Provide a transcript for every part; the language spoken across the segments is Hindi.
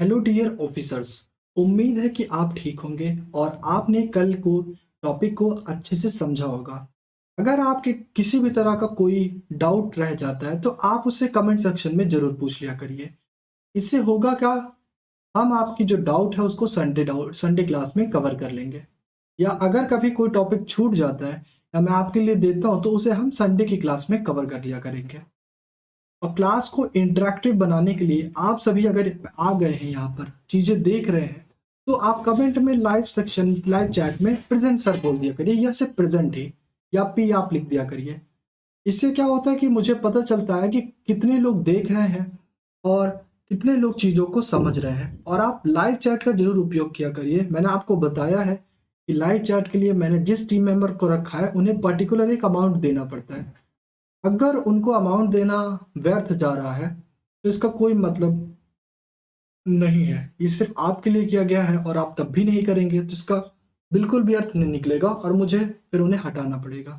Hello dear officers. उम्मीद है कि आप ठीक होंगे और आपने कल को टॉपिक को अच्छे से समझा होगा। अगर आपके किसी भी तरह का कोई डाउट रह जाता है तो आप उसे कमेंट सेक्शन में ज़रूर पूछ लिया करिए। इससे होगा क्या, हम आपकी जो डाउट है उसको संडे क्लास में कवर कर लेंगे। या अगर कभी कोई टॉपिक छूट जाता है या मैं आपके लिए देता हूँ तो उसे हम संडे की क्लास में कवर कर लिया करेंगे। और क्लास को इंटरैक्टिव बनाने के लिए आप सभी अगर आ गए हैं यहाँ पर चीज़ें देख रहे हैं तो आप कमेंट में लाइव चैट में प्रेजेंट सर बोल दिया करिए या सिर्फ प्रेजेंट ही या पी आप लिख दिया करिए। इससे क्या होता है कि मुझे पता चलता है कि कितने लोग देख रहे हैं और कितने लोग चीज़ों को समझ रहे हैं। और आप लाइव चैट का ज़रूर उपयोग किया करिए। मैंने आपको बताया है कि लाइव चैट के लिए मैंने जिस टीम मेंबर को रखा है उन्हें पर्टिकुलर एक अमाउंट देना पड़ता है। अगर उनको अमाउंट देना व्यर्थ जा रहा है तो इसका कोई मतलब नहीं है। ये सिर्फ आपके लिए किया गया है और आप तब भी नहीं करेंगे तो इसका बिल्कुल भी अर्थ नहीं निकलेगा और मुझे फिर उन्हें हटाना पड़ेगा।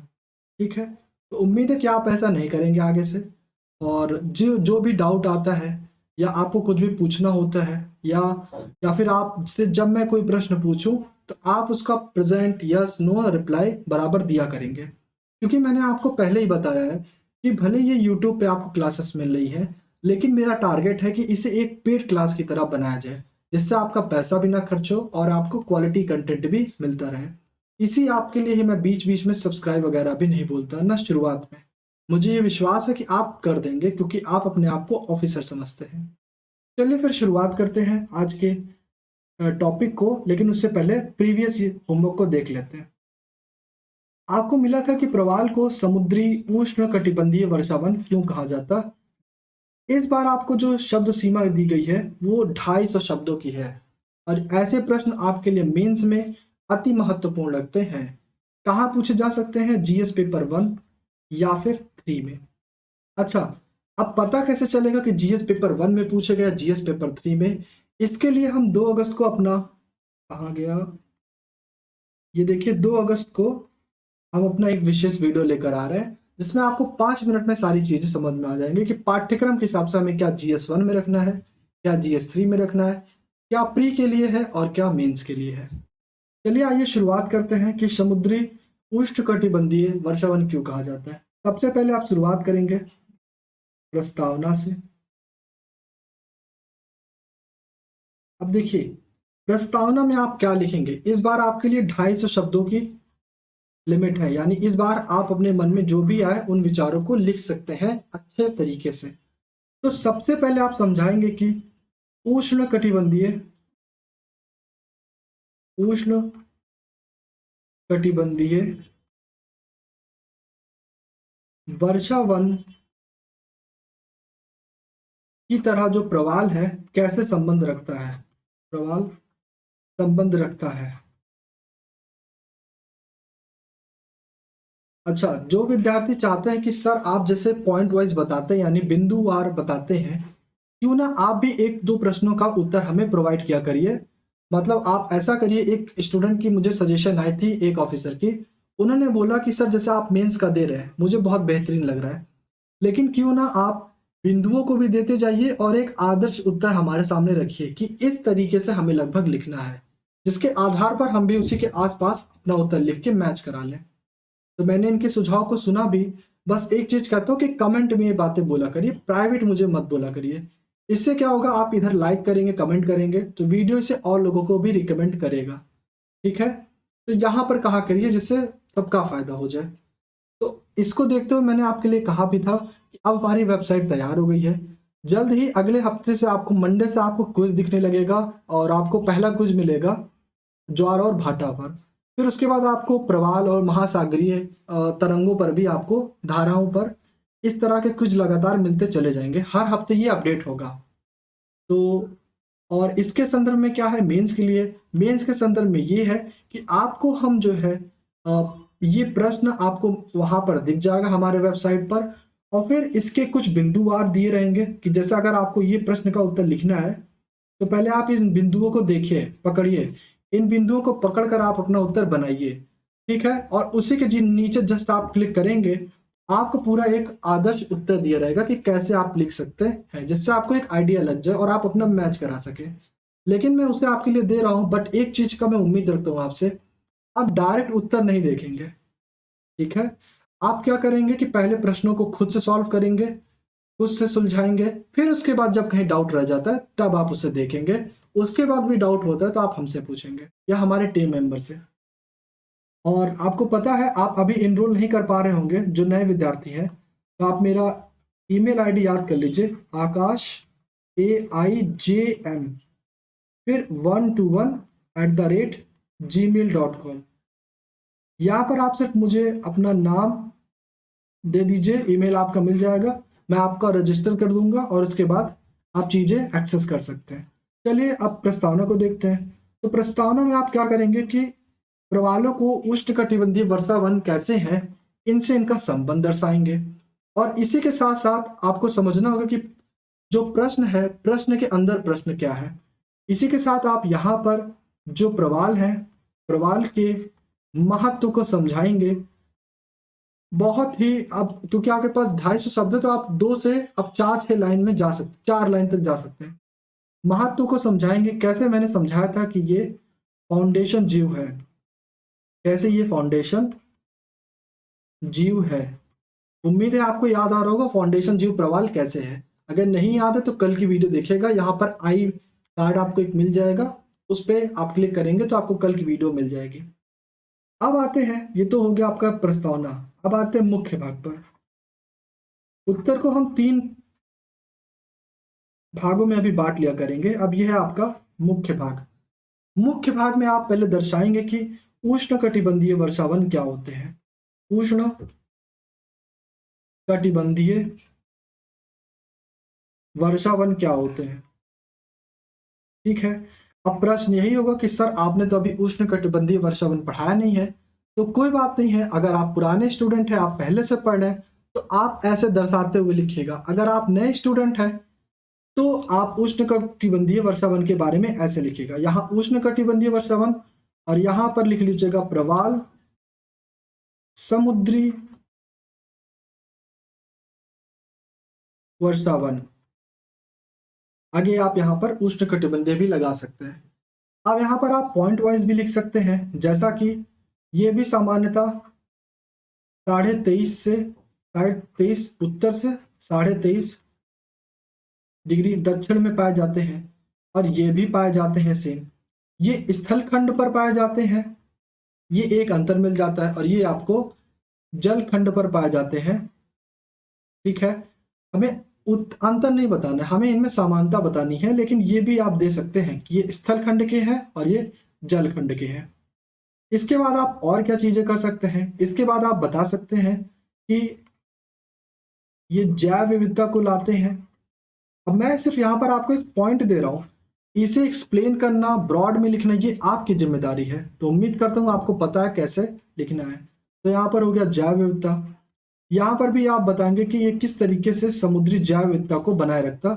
ठीक है? तो उम्मीद है कि आप ऐसा नहीं करेंगे आगे से। और जो जो भी डाउट आता है या आपको कुछ भी पूछना होता है या फिर आपसे जब मैं कोई प्रश्न पूछूं तो आप उसका प्रेजेंट यस नो रिप्लाई बराबर दिया करेंगे। क्योंकि मैंने आपको पहले ही बताया है कि भले ये यूट्यूब पे आपको क्लासेस मिल रही है, लेकिन मेरा टारगेट है कि इसे एक पेड क्लास की तरह बनाया जाए, जिससे आपका पैसा भी ना खर्च हो और आपको क्वालिटी कंटेंट भी मिलता रहे। इसी आपके लिए ही मैं बीच-बीच में सब्सक्राइब वगैरह भी नहीं बोलता ना शुरुआत में। मुझे ये विश्वास है कि आप कर देंगे क्योंकि आप अपने आप को ऑफिसर समझते हैं। चलिए फिर शुरुआत करते हैं आज के टॉपिक को, लेकिन उससे पहले प्रीवियस होमवर्क को देख लेते हैं। आपको मिला था कि प्रवाल को समुद्री उष्णकटिबंधीय वर्षावन क्यों कहा जाता। इस बार आपको जो शब्द सीमा दी गई है वो 250 शब्दों की है। और ऐसे प्रश्न आपके लिए मेंस में अति महत्वपूर्ण लगते हैं। कहाँ पूछे जा सकते हैं? जीएस पेपर 1 या फिर 3 में। अच्छा, अब पता कैसे चलेगा कि जीएस पेपर 1 में पूछेगा या जीएस पेपर 3 में? इसके लिए हम 2 अगस्त को अपना, कहाँ गया? ये देखिए 2 अगस्त को हम अपना एक विशेष वीडियो लेकर आ रहे हैं जिसमें आपको 5 मिनट में सारी चीज़ें समझ में आ जाएँगी कि पाठ्यक्रम के हिसाब से हमें क्या जीएस 1 में रखना है, क्या जीएस 3 में रखना है, क्या प्री के लिए है और क्या मेंस के लिए है। चलिए आइए शुरुआत करते हैं कि समुद्री उष्णकटिबंधीय वर्षावन क्यों कहा जाता है। सबसे पहले आप शुरुआत करेंगे प्रस्तावना से। अब देखिए, प्रस्तावना में आप क्या लिखेंगे? इस बार आपके लिए 250 शब्दों की लिमिट है, यानी इस बार आप अपने मन में जो भी आए उन विचारों को लिख सकते हैं अच्छे तरीके से। तो सबसे पहले आप समझाएंगे कि उष्णकटिबंधीय उष्णकटिबंधीय वर्षावन की तरह जो प्रवाल है कैसे संबंध रखता है। प्रवाल संबंध रखता है। अच्छा, जो विद्यार्थी चाहते हैं कि सर आप जैसे पॉइंट वाइज बताते हैं यानी बिंदुवार बताते हैं, क्यों ना आप भी 1-2 प्रश्नों का उत्तर हमें प्रोवाइड किया करिए। मतलब आप ऐसा करिए, एक स्टूडेंट की मुझे सजेशन आई थी एक ऑफिसर की, उन्होंने बोला कि सर जैसे आप मेंस का दे रहे हैं, मुझे बहुत बेहतरीन लग रहा है, लेकिन क्यों ना आप बिंदुओं को भी देते जाइए और एक आदर्श उत्तर हमारे सामने रखिए कि इस तरीके से हमें लगभग लिखना है, जिसके आधार पर हम भी उसी के आस-पास अपना उत्तर लिख के मैच करा लें। तो मैंने इनके सुझाव को सुना भी। बस एक चीज़ कहता हूँ कि कमेंट में ये बातें बोला करिए, प्राइवेट मुझे मत बोला करिए। इससे क्या होगा, आप इधर लाइक करेंगे, कमेंट करेंगे, तो वीडियो इसे और लोगों को भी रिकमेंड करेगा। ठीक है? तो यहाँ पर कहा करिए जिससे सबका फ़ायदा हो जाए। तो इसको देखते हुए मैंने आपके लिए कहा भी था कि अब हमारी वेबसाइट तैयार हो गई है। जल्द ही अगले हफ्ते से आपको मंडे से आपको क्विज़ दिखने लगेगा और आपको पहला क्विज़ मिलेगा ज्वार और भाटा पर। फिर उसके बाद आपको प्रवाल और महासागरीय तरंगों पर भी आपको, धाराओं पर, इस तरह के कुछ लगातार मिलते चले जाएँगे। हर हफ्ते ये अपडेट होगा। तो और इसके संदर्भ में क्या है मेंस के लिए? मेंस के संदर्भ में ये है कि आपको हम जो है ये प्रश्न आपको वहाँ पर दिख जाएगा हमारे वेबसाइट पर। और फिर इसके कुछ बिंदुवार दिए रहेंगे कि जैसे अगर आपको ये प्रश्न का उत्तर लिखना है तो पहले आप इन बिंदुओं को देखिए, पकड़िए। इन बिंदुओं को पकड़ कर आप अपना उत्तर बनाइए, ठीक है? और उसी के जी नीचे जस्ट आप क्लिक करेंगे, आपको पूरा एक आदर्श उत्तर दिया रहेगा कि कैसे आप लिख सकते हैं, जिससे आपको एक आइडिया लग जाए और आप अपना मैच करा सकें। लेकिन मैं उसे आपके लिए दे रहा हूँ, बट एक चीज़ का मैं उम्मीद रखता हूँ आपसे, आप डायरेक्ट उत्तर नहीं देखेंगे, ठीक है? आप क्या करेंगे कि पहले प्रश्नों को खुद से सॉल्व करेंगे, खुद से सुलझाएँगे, फिर उसके बाद जब कहीं डाउट रह जाता है, तब आप उसे देखेंगे। उसके बाद भी डाउट होता है तो आप हमसे पूछेंगे या हमारे टीम मेंबर से। और आपको पता है आप अभी एनरोल नहीं कर पा रहे होंगे जो नए विद्यार्थी हैं, तो आप मेरा ईमेल आईडी याद कर लीजिए, आकाश AIJM फिर 121@gmail.com। यहाँ पर आप सिर्फ मुझे अपना नाम दे दीजिए, ईमेल आपका मिल जाएगा, मैं आपका रजिस्टर कर दूंगा और उसके बाद आप चीज़ें एक्सेस कर सकते हैं। चलिए अब प्रस्तावना को देखते हैं। तो प्रस्तावना में आप क्या करेंगे कि प्रवालों को उष्णकटिबंधीय वर्षा वन कैसे हैं, इनसे इनका संबंध दर्शाएंगे। और इसी के साथ साथ आपको समझना होगा कि जो प्रश्न है, प्रश्न के अंदर प्रश्न क्या है। इसी के साथ आप यहाँ पर जो प्रवाल हैं, प्रवाल के महत्व को समझाएंगे। बहुत ही, अब क्योंकि आपके पास 250 शब्द है तो आप 2 से अब 4-6 लाइन में जा सकते, 4 लाइन तक जा सकते हैं। महत्व को समझाएंगे, कैसे मैंने समझाया था कि ये फाउंडेशन जीव है, कैसे ये फाउंडेशन जीव है। उम्मीद है आपको याद आ रहा होगा फाउंडेशन जीव प्रवाल कैसे है। अगर नहीं याद है तो कल की वीडियो देखिएगा, यहाँ पर आई कार्ड आपको एक मिल जाएगा, उस पर आप क्लिक करेंगे तो आपको कल की वीडियो मिल जाएगी। अब आते हैं, ये तो हो गया आपका प्रस्तावना। अब आते हैं मुख्य भाग पर। उत्तर को हम 3 भागों में अभी बांट लिया करेंगे। अब यह है आपका मुख्य भाग। मुख्य भाग में आप पहले दर्शाएंगे कि उष्णकटिबंधीय वर्षावन क्या होते हैं। उष्ण कटिबंधीय वर्षावन क्या होते हैं, ठीक है। अब प्रश्न यही होगा कि सर आपने तो अभी उष्णकटिबंधीय वर्षावन पढ़ाया नहीं है। तो कोई बात नहीं है, अगर आप पुराने स्टूडेंट हैं, आप पहले से पढ़ रहे हैं, तो आप ऐसे दर्शाते हुए लिखिएगा। अगर आप नए स्टूडेंट हैं तो आप उष्णकटिबंधीय वर्षावन के बारे में ऐसे लिखिएगा, यहाँ उष्णकटिबंधीय वर्षावन और यहाँ पर लिख लीजिएगा प्रवाल समुद्री वर्षावन। आगे आप यहाँ पर उष्णकटिबंधीय भी लगा सकते हैं। अब यहाँ पर आप पॉइंट वाइज भी लिख सकते हैं, जैसा कि ये भी सामान्यतः 23.5 से 23.5 उत्तर से 23.5 डिग्री दक्षिण में पाए जाते हैं, और ये भी पाए जाते हैं सेम। ये स्थल खंड पर पाए जाते हैं, ये एक अंतर मिल जाता है, और ये आपको जल खंड पर पाए जाते हैं, ठीक है। हमें अंतर नहीं बताना है, हमें इनमें समानता बतानी है, लेकिन ये भी आप दे सकते हैं कि ये स्थल खंड के हैं और ये जल खंड के हैं। इसके बाद आप और क्या चीजें कर सकते हैं, इसके बाद आप बता सकते हैं कि ये जैव विविधता को लाते हैं। अब मैं सिर्फ यहाँ पर आपको एक पॉइंट दे रहा हूँ, इसे एक्सप्लेन करना, ब्रॉड में लिखना, ये आपकी जिम्मेदारी है। तो उम्मीद करता हूँ आपको पता है कैसे लिखना है। तो यहाँ पर हो गया जैव विविधता। यहाँ पर भी आप बताएंगे कि ये किस तरीके से समुद्री जैव विविधता को बनाए रखता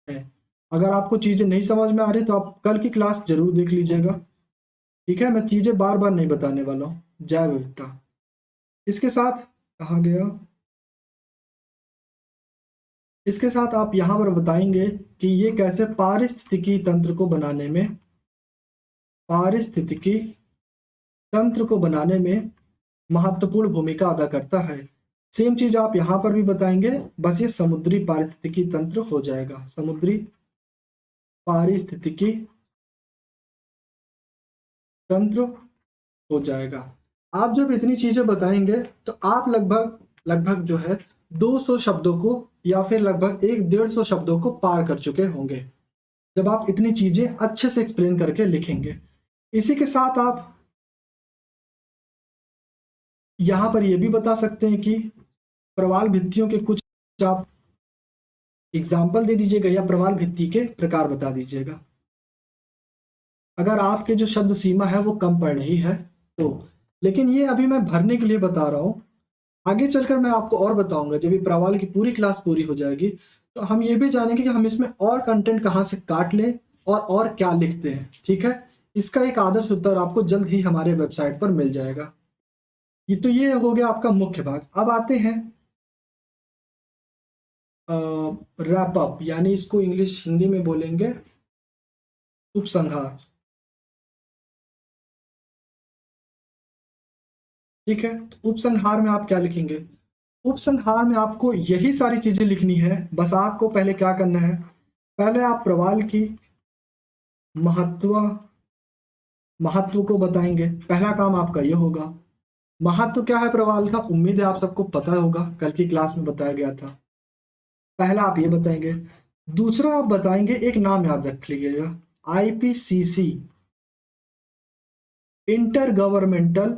है। अगर आपको चीजें नहीं समझ में आ रही तो आप कल की क्लास जरूर देख लीजिएगा, ठीक है। मैं चीजें बार बार नहीं बताने वाला हूँ। जैव विविधता, इसके साथ कहाँ गया, इसके साथ आप यहाँ पर बताएंगे कि ये कैसे पारिस्थितिकी तंत्र को बनाने में, पारिस्थितिकी तंत्र को बनाने में महत्वपूर्ण भूमिका अदा करता है। सेम चीज आप यहाँ पर भी बताएंगे, बस ये समुद्री पारिस्थितिकी तंत्र हो जाएगा, समुद्री पारिस्थितिकी तंत्र हो जाएगा। आप जब इतनी चीजें बताएंगे तो आप लगभग लगभग जो है 200 शब्दों को या फिर लगभग 150 शब्दों को पार कर चुके होंगे, जब आप इतनी चीजें अच्छे से एक्सप्लेन करके लिखेंगे। इसी के साथ आप यहाँ पर यह भी बता सकते हैं कि प्रवाल भित्तियों के कुछ आप एग्जाम्पल दे दीजिएगा या प्रवाल भित्ति के प्रकार बता दीजिएगा। अगर आपके जो शब्द सीमा है वो कम पड़ रही है तो, लेकिन ये अभी मैं भरने के लिए बता रहा हूँ। आगे चलकर मैं आपको और बताऊंगा, जब ये प्रवाल की पूरी क्लास पूरी हो जाएगी तो हम ये भी जानेंगे कि हम इसमें और कंटेंट कहाँ से काट लें और क्या लिखते हैं, ठीक है। इसका एक आदर्श उत्तर आपको जल्द ही हमारे वेबसाइट पर मिल जाएगा। ये तो ये हो गया आपका मुख्य भाग। अब आते हैं रैप अप, यानी इसको इंग्लिश हिंदी में बोलेंगे उपसंहार। ठीक है, तो उपसंहार में आप क्या लिखेंगे? उपसंहार में आपको यही सारी चीजें लिखनी है, बस आपको पहले क्या करना है, पहले आप प्रवाल की महत्व महत्व को बताएंगे। पहला काम आपका ये होगा। महत्व क्या है प्रवाल का, उम्मीद है आप सबको पता होगा, कल की क्लास में बताया गया था। पहला आप ये बताएंगे। दूसरा आप बताएंगे, एक नाम याद रख लीजिएगा, IPCC, inter governmental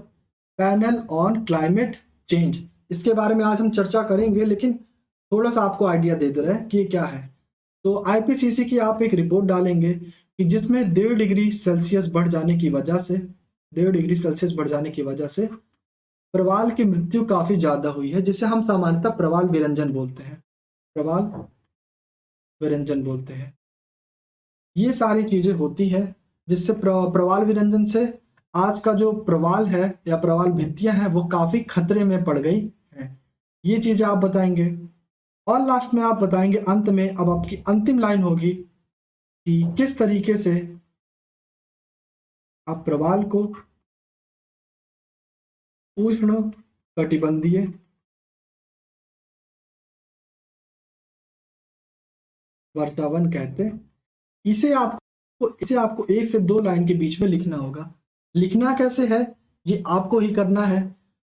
panel on climate change. इसके बारे में आज हम चर्चा करेंगे, लेकिन थोड़ा सा आपको आइडिया दे दे रहे हैं कि ये क्या है। तो आईपीसीसी की आप एक रिपोर्ट डालेंगे कि जिसमें 1.5 डिग्री सेल्सियस बढ़ जाने की वजह से 1.5 डिग्री सेल्सियस बढ़ जाने की वजह से प्रवाल की मृत्यु काफी ज्यादा हुई है, जिसे हम सामान्यतः प्रवाल विरंजन बोलते हैं। प्रवाल विरंजन बोलते हैं। ये सारी चीजें होती है जिससे प्रवाल विरंजन से आज का जो प्रवाल है या प्रवाल भित्तियां हैं वो काफी खतरे में पड़ गई हैं। ये चीजें आप बताएंगे। और लास्ट में आप बताएंगे, अंत में अब आपकी अंतिम लाइन होगी कि किस तरीके से आप प्रवाल को उष्ण कटिबंधीय वर्षावन कहते हैं। इसे आपको 1 से 2 लाइन के बीच में लिखना होगा। लिखना कैसे है ये आपको ही करना है।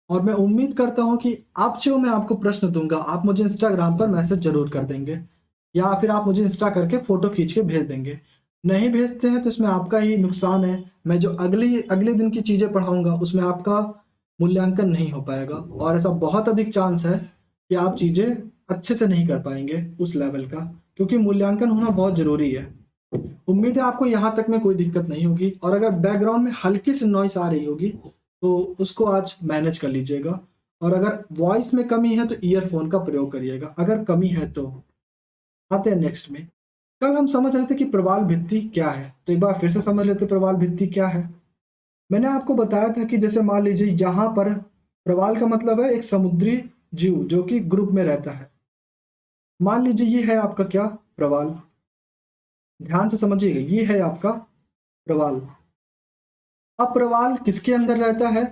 और मैं उम्मीद करता हूं कि आप जो मैं आपको प्रश्न दूंगा आप मुझे इंस्टाग्राम पर मैसेज जरूर कर देंगे, या फिर आप मुझे इंस्टा करके फोटो खींच के भेज देंगे। नहीं भेजते हैं तो इसमें आपका ही नुकसान है। मैं जो अगले दिन की चीजें पढ़ाऊंगा उसमें आपका मूल्यांकन नहीं हो पाएगा, और ऐसा बहुत अधिक चांस है कि आप चीजें अच्छे से नहीं कर पाएंगे उस लेवल का, क्योंकि मूल्यांकन होना बहुत जरूरी है। उम्मीद है आपको यहाँ तक में कोई दिक्कत नहीं होगी, और अगर बैकग्राउंड में हल्की सी नॉइस आ रही होगी तो उसको आज मैनेज कर लीजिएगा। और अगर वॉइस में कमी है तो ईयरफोन का प्रयोग करिएगा, अगर कमी है तो। आते हैं नेक्स्ट में। कल हम समझ रहे थे कि प्रवाल भित्ति क्या है, तो एक बार फिर से समझ लेते प्रवाल भित्ति क्या है। मैंने आपको बताया था कि जैसे मान लीजिए यहाँ पर प्रवाल का मतलब है एक समुद्री जीव जो कि ग्रुप में रहता है। मान लीजिए ये है आपका क्या, प्रवाल। ध्यान से समझिएगा, ये है आपका प्रवाल। अब प्रवाल किसके अंदर रहता है?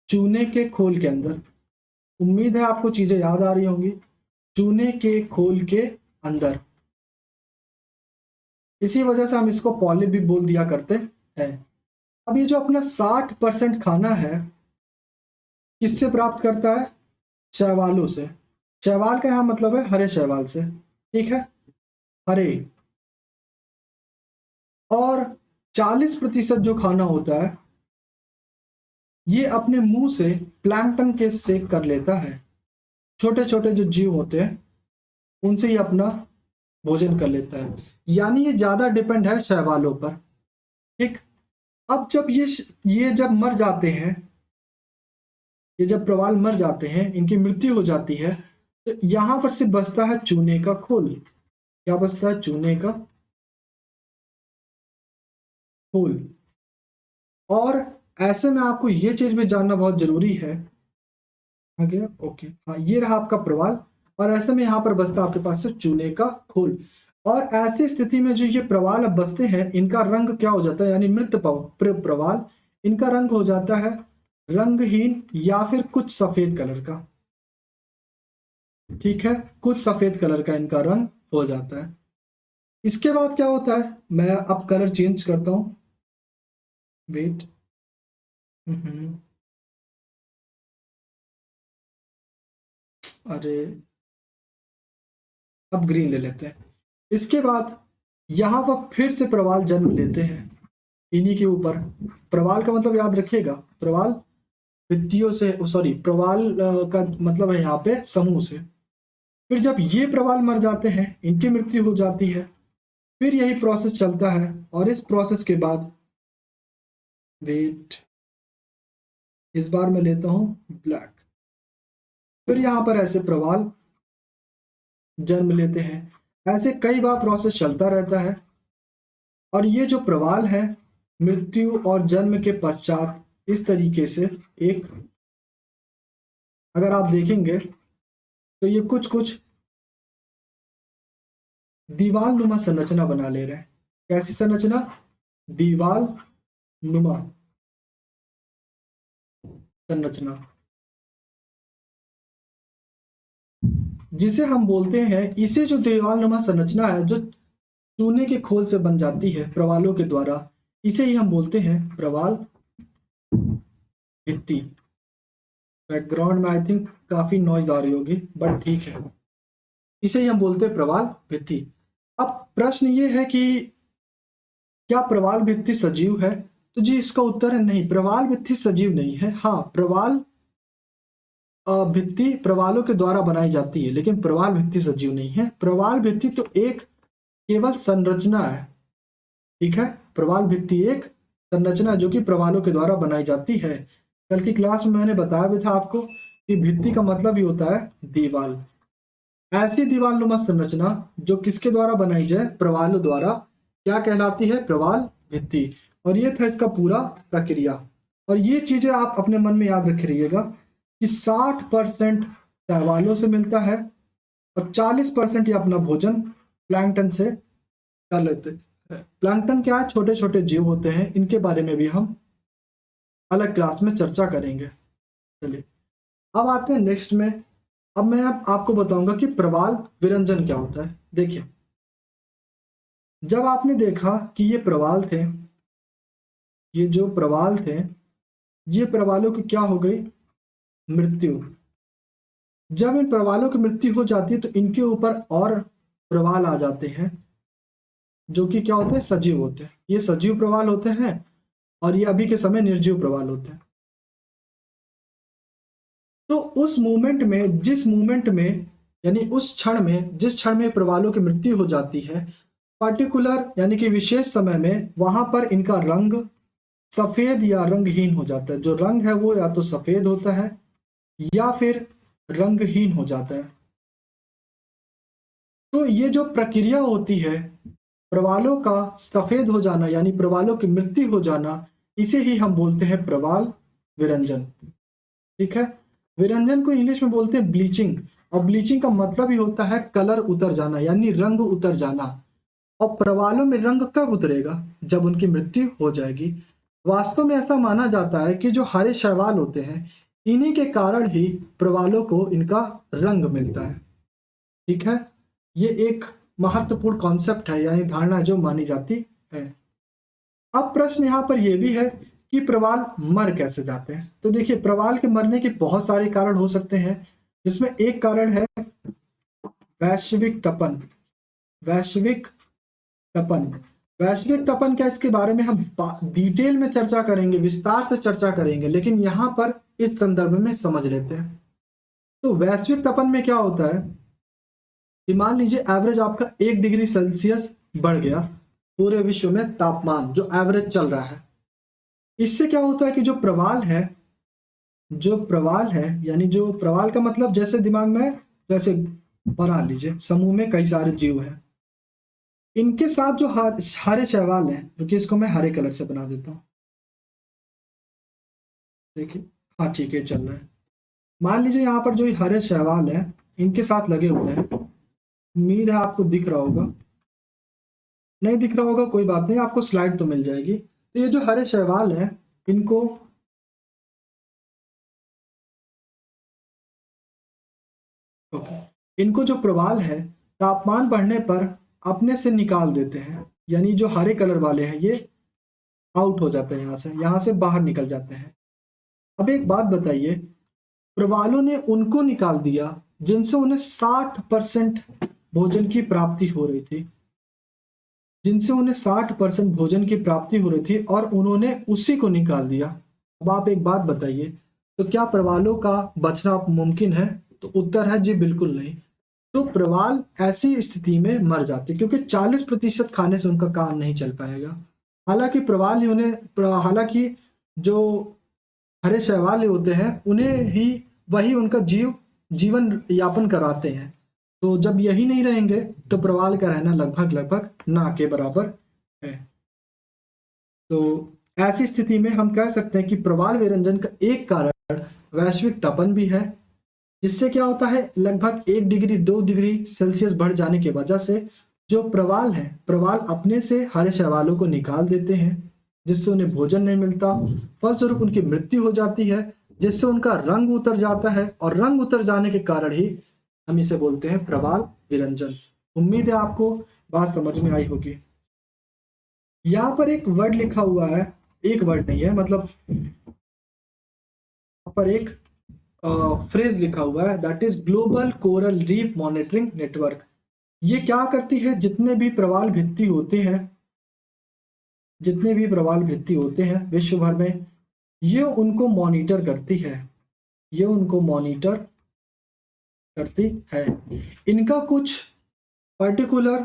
चूने के खोल के अंदर। उम्मीद है आपको चीजें याद आ रही होंगी। चूने के खोल के अंदर, इसी वजह से हम इसको पॉलिप भी बोल दिया करते हैं। अब ये जो अपना 60% खाना है किससे प्राप्त करता है? शैवालों से। शैवाल का यहाँ मतलब है हरे शैवाल से, ठीक है, हरे। और 40% जो खाना होता है ये अपने मुंह से प्लैंकटन के सेक कर लेता है। छोटे छोटे जो जीव होते हैं उनसे ये अपना भोजन कर लेता है, यानी ये ज्यादा डिपेंड है शैवालों पर। ठीक। अब जब ये जब मर जाते हैं, ये जब प्रवाल मर जाते हैं, इनकी मृत्यु हो जाती है, तो यहां पर से बचता है चूने का खोल। क्या बचता है? चूने का खोल। और ऐसे में आपको ये चीज भी जानना बहुत जरूरी है। आ गया? ओके, हाँ, ये रहा आपका प्रवाल। और ऐसे में यहाँ पर बचता आपके पास सिर्फ चूने का खोल। और ऐसी स्थिति में जो ये प्रवाल अब बचते हैं, इनका रंग क्या हो जाता है, यानी मृत प्रवाल, इनका रंग हो जाता है रंगहीन या फिर कुछ सफेद कलर का। ठीक है, कुछ सफेद कलर का इनका रंग हो जाता है। इसके बाद क्या होता है, मैं अब कलर चेंज करता हूं। वेट। अरे, अब ग्रीन ले लेते हैं। इसके बाद यहां पर फिर से प्रवाल जन्म लेते हैं इन्हीं के ऊपर। प्रवाल का मतलब याद रखिएगा, प्रवाल भित्तियों से, सॉरी, प्रवाल का मतलब है यहाँ पे समूह से। फिर जब ये प्रवाल मर जाते हैं, इनकी मृत्यु हो जाती है, फिर यही प्रोसेस चलता है। और इस प्रोसेस के बाद, वेट, इस बार मैं लेता हूं ब्लैक। फिर यहाँ पर ऐसे प्रवाल जन्म लेते हैं। ऐसे कई बार प्रोसेस चलता रहता है। और ये जो प्रवाल है, मृत्यु और जन्म के पश्चात इस तरीके से एक, अगर आप देखेंगे तो ये कुछ कुछ दीवाल नुमा संरचना बना ले रहे हैं। कैसी संरचना? दीवाल नुमा संरचना, जिसे हम बोलते हैं, इसे जो दीवाल नुमा संरचना है जो चूने के खोल से बन जाती है प्रवालों के द्वारा, इसे ही हम बोलते हैं प्रवाल भित्ति। बैकग्राउंड में आई थिंक काफी नॉइज आ रही होगी, बट ठीक है, इसे ही हम बोलते हैं प्रवाल भित्ति। अब प्रश्न ये है कि क्या प्रवाल भित्ति सजीव है? तो जी इसका उत्तर है नहीं, प्रवाल भित्ति सजीव नहीं है। हाँ, प्रवाल भित्ति प्रवालों के द्वारा बनाई जाती है, लेकिन प्रवाल भित्ति सजीव नहीं है। प्रवाल भित्ति तो एक केवल संरचना है, ठीक है। प्रवाल भित्ति एक संरचना जो कि प्रवालों के द्वारा बनाई जाती है। कल की क्लास में मैंने बताया भी था आपको कि भित्ति का मतलब ही होता है दीवाल। ऐसी दीवाल नुमा संरचना जो किसके द्वारा बनाई जाए? प्रवालों द्वारा, क्या कहलाती है? प्रवाल भित्ति। और ये था इसका पूरा प्रक्रिया। और ये चीजें आप अपने मन में याद रखिएगा कि 60% शैवालों से मिलता है और 40% ये अपना भोजन प्लैंकटन से कर लेते हैं। प्लैंकटन क्या है? छोटे छोटे जीव होते हैं, इनके बारे में भी हम अलग क्लास में चर्चा करेंगे। चलिए अब आते हैं नेक्स्ट में। अब मैं आपको बताऊंगा कि प्रवाल विरंजन क्या होता है। देखिए, जब आपने देखा कि ये प्रवाल थे, ये जो प्रवाल थे, ये प्रवालों की क्या हो गई? मृत्यु। जब इन प्रवालों की मृत्यु हो जाती है तो इनके ऊपर और प्रवाल आ जाते हैं जो कि क्या होते हैं? सजीव होते हैं। ये सजीव प्रवाल होते हैं और ये अभी के समय निर्जीव प्रवाल होते हैं। तो उस मूवमेंट में, जिस मूवमेंट में, यानी उस क्षण में, जिस क्षण में प्रवालों की मृत्यु हो जाती है, पर्टिकुलर यानी कि विशेष समय में, वहां पर इनका रंग सफेद या रंगहीन हो जाता है। जो रंग है वो या तो सफेद होता है या फिर रंगहीन हो जाता है। तो ये जो प्रक्रिया होती है प्रवालों का सफेद हो जाना यानी प्रवालों की मृत्यु हो जाना, इसे ही हम बोलते हैं प्रवाल विरंजन, ठीक है। विरंजन को इंग्लिश में बोलते हैं ब्लीचिंग, और ब्लीचिंग का मतलब ही होता है कलर उतर जाना यानी रंग उतर जाना। और प्रवालों में रंग कब उतरेगा? जब उनकी मृत्यु हो जाएगी। वास्तव में ऐसा माना जाता है कि जो हरे शैवाल होते हैं, इन्हीं के कारण ही प्रवालों को इनका रंग मिलता है, ठीक है। ये एक महत्वपूर्ण कॉन्सेप्ट है यानी धारणा जो मानी जाती है। अब प्रश्न यहाँ पर यह भी है कि प्रवाल मर कैसे जाते हैं। तो देखिए, प्रवाल के मरने के बहुत सारे कारण हो सकते हैं, जिसमें एक कारण है वैश्विक तपन। वैश्विक तपन, वैश्विक तपन क्या, इसके बारे में हम डिटेल में चर्चा करेंगे, विस्तार से चर्चा करेंगे, लेकिन यहाँ पर इस संदर्भ में समझ लेते हैं। तो वैश्विक तपन में क्या होता है कि मान लीजिए एवरेज आपका 1 डिग्री सेल्सियस बढ़ गया, पूरे विश्व में तापमान जो एवरेज चल रहा है। इससे क्या होता है कि जो प्रवाल है, यानी जो प्रवाल का मतलब, जैसे दिमाग में जैसे बना लीजिए समूह में कई सारे जीव हैं, इनके साथ जो हरे शैवाल हैं, क्योंकि इसको मैं हरे कलर से बना देता हूँ, देखिए, हाँ ठीक है चल रहा है। मान लीजिए यहाँ पर जो हरे शैवाल हैं इनके साथ लगे हुए हैं, उम्मीद है आपको दिख रहा होगा, नहीं दिख रहा होगा कोई बात नहीं, आपको स्लाइड तो मिल जाएगी। तो ये जो हरे शैवाल हैं इनको इनको जो प्रवाल है तापमान बढ़ने पर अपने से निकाल देते हैं, यानी जो हरे कलर वाले हैं ये आउट हो जाते हैं, यहाँ से बाहर निकल जाते हैं। अब एक बात बताइए, प्रवालों ने उनको निकाल दिया जिनसे उन्हें 60% भोजन की प्राप्ति हो रही थी, जिनसे उन्हें 60% भोजन की प्राप्ति हो रही थी, और उन्होंने उसी को निकाल दिया। अब आप एक बात बताइए, तो क्या प्रवालों का बचना मुमकिन है? तो उत्तर है जी बिल्कुल नहीं। तो प्रवाल ऐसी स्थिति में मर जाते क्योंकि 40% खाने से उनका काम नहीं चल पाएगा। हालांकि प्रवाल ही हालांकि जो हरे शैवाल होते हैं उन्हें ही वही उनका जीवन यापन कराते हैं। तो जब यही नहीं रहेंगे तो प्रवाल का रहना लगभग ना के बराबर है। तो ऐसी स्थिति में हम कह सकते हैं कि प्रवाल विरंजन का एक कारण वैश्विक तपन भी है, जिससे क्या होता है लगभग 1 डिग्री 2 डिग्री सेल्सियस बढ़ जाने की वजह से जो प्रवाल हैं, प्रवाल अपने से हरे शैवालों को निकाल देते हैं, जिससे उन्हें भोजन नहीं मिलता। फलस्वरूप उनकी मृत्यु हो जाती है, जिससे उनका रंग उतर जाता है, और रंग उतर जाने के कारण ही हम इसे बोलते हैं प्रवाल विरंजन। उम्मीद है आपको बात समझ में आई होगी। यहाँ पर एक वर्ड लिखा हुआ है, एक वर्ड नहीं है, मतलब यहाँ पर एक फ्रेज लिखा हुआ है, that is global coral reef monitoring network. ये क्या करती है, जितने भी प्रवाल भित्ति होते हैं, जितने भी प्रवाल भित्ति होते हैं विश्व भर में, ये उनको मॉनिटर करती है, ये उनको मॉनिटर करती है। इनका कुछ पर्टिकुलर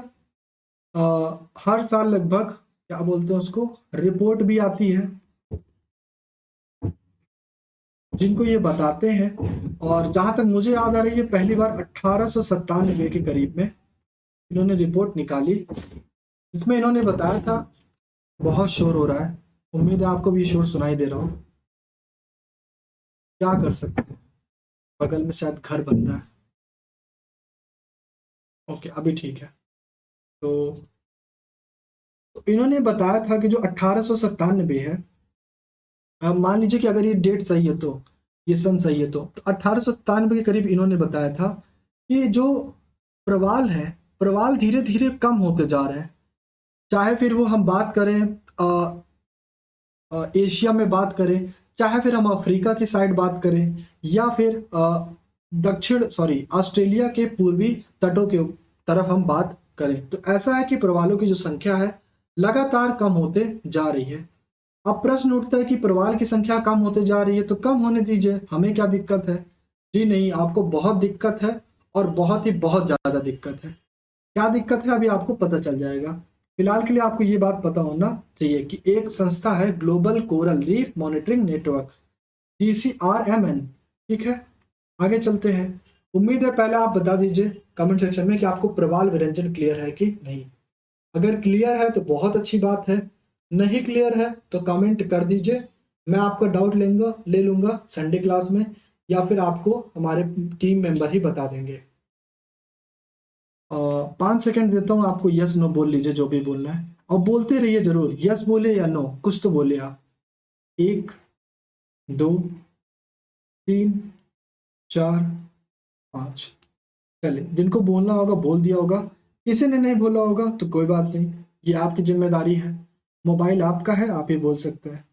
हर साल लगभग क्या बोलते हैं उसको, रिपोर्ट भी आती है, जिनको ये बताते हैं। और जहाँ तक मुझे याद आ रही है, पहली बार 1897 के करीब में इन्होंने रिपोर्ट निकाली, जिसमें इन्होंने बताया था। बहुत शोर हो रहा है, उम्मीद है आपको भी शोर सुनाई दे रहा हो। क्या कर सकते हैं, बगल में शायद घर बन रहा है। ओके, अभी ठीक है। तो इन्होंने बताया था कि जो 1897 है, मान लीजिए कि अगर ये डेट सही है, तो ये सन सही है, तो 1897 के करीब इन्होंने बताया था कि जो प्रवाल है, प्रवाल धीरे धीरे कम होते जा रहे हैं। चाहे फिर वो हम बात करें एशिया में बात करें, चाहे फिर हम अफ्रीका की साइड बात करें, या फिर ऑस्ट्रेलिया के पूर्वी तटों के तरफ हम बात करें, तो ऐसा है कि प्रवालों की जो संख्या है लगातार कम होते जा रही है। अब प्रश्न उठता है कि प्रवाल की संख्या कम होते जा रही है, तो कम होने दीजिए, हमें क्या दिक्कत है। जी नहीं, आपको बहुत दिक्कत है, और बहुत ही बहुत ज़्यादा दिक्कत है। क्या दिक्कत है अभी आपको पता चल जाएगा। फिलहाल के लिए आपको ये बात पता होना चाहिए कि एक संस्था है global coral reef monitoring network, GCRMN। ठीक है, आगे चलते हैं। उम्मीद है पहले आप बता दीजिए कमेंट सेक्शन में कि आपको प्रवाल विरंजन क्लियर है कि नहीं। अगर क्लियर है तो बहुत अच्छी बात है, नहीं क्लियर है तो कमेंट कर दीजिए। मैं आपका डाउट ले लूँगा संडे क्लास में, या फिर आपको हमारे टीम मेंबर ही बता देंगे। 5 सेकंड देता हूँ आपको, यस नो बोल लीजिए जो भी बोलना है, और बोलते रहिए जरूर, यस बोले या नो, कुछ तो बोले आप। 1 2 3 4 5। चलिए, जिनको बोलना होगा बोल दिया होगा, किसी ने नहीं बोला होगा तो कोई बात नहीं, ये आपकी जिम्मेदारी है, मोबाइल आपका है, आप ही बोल सकते हैं।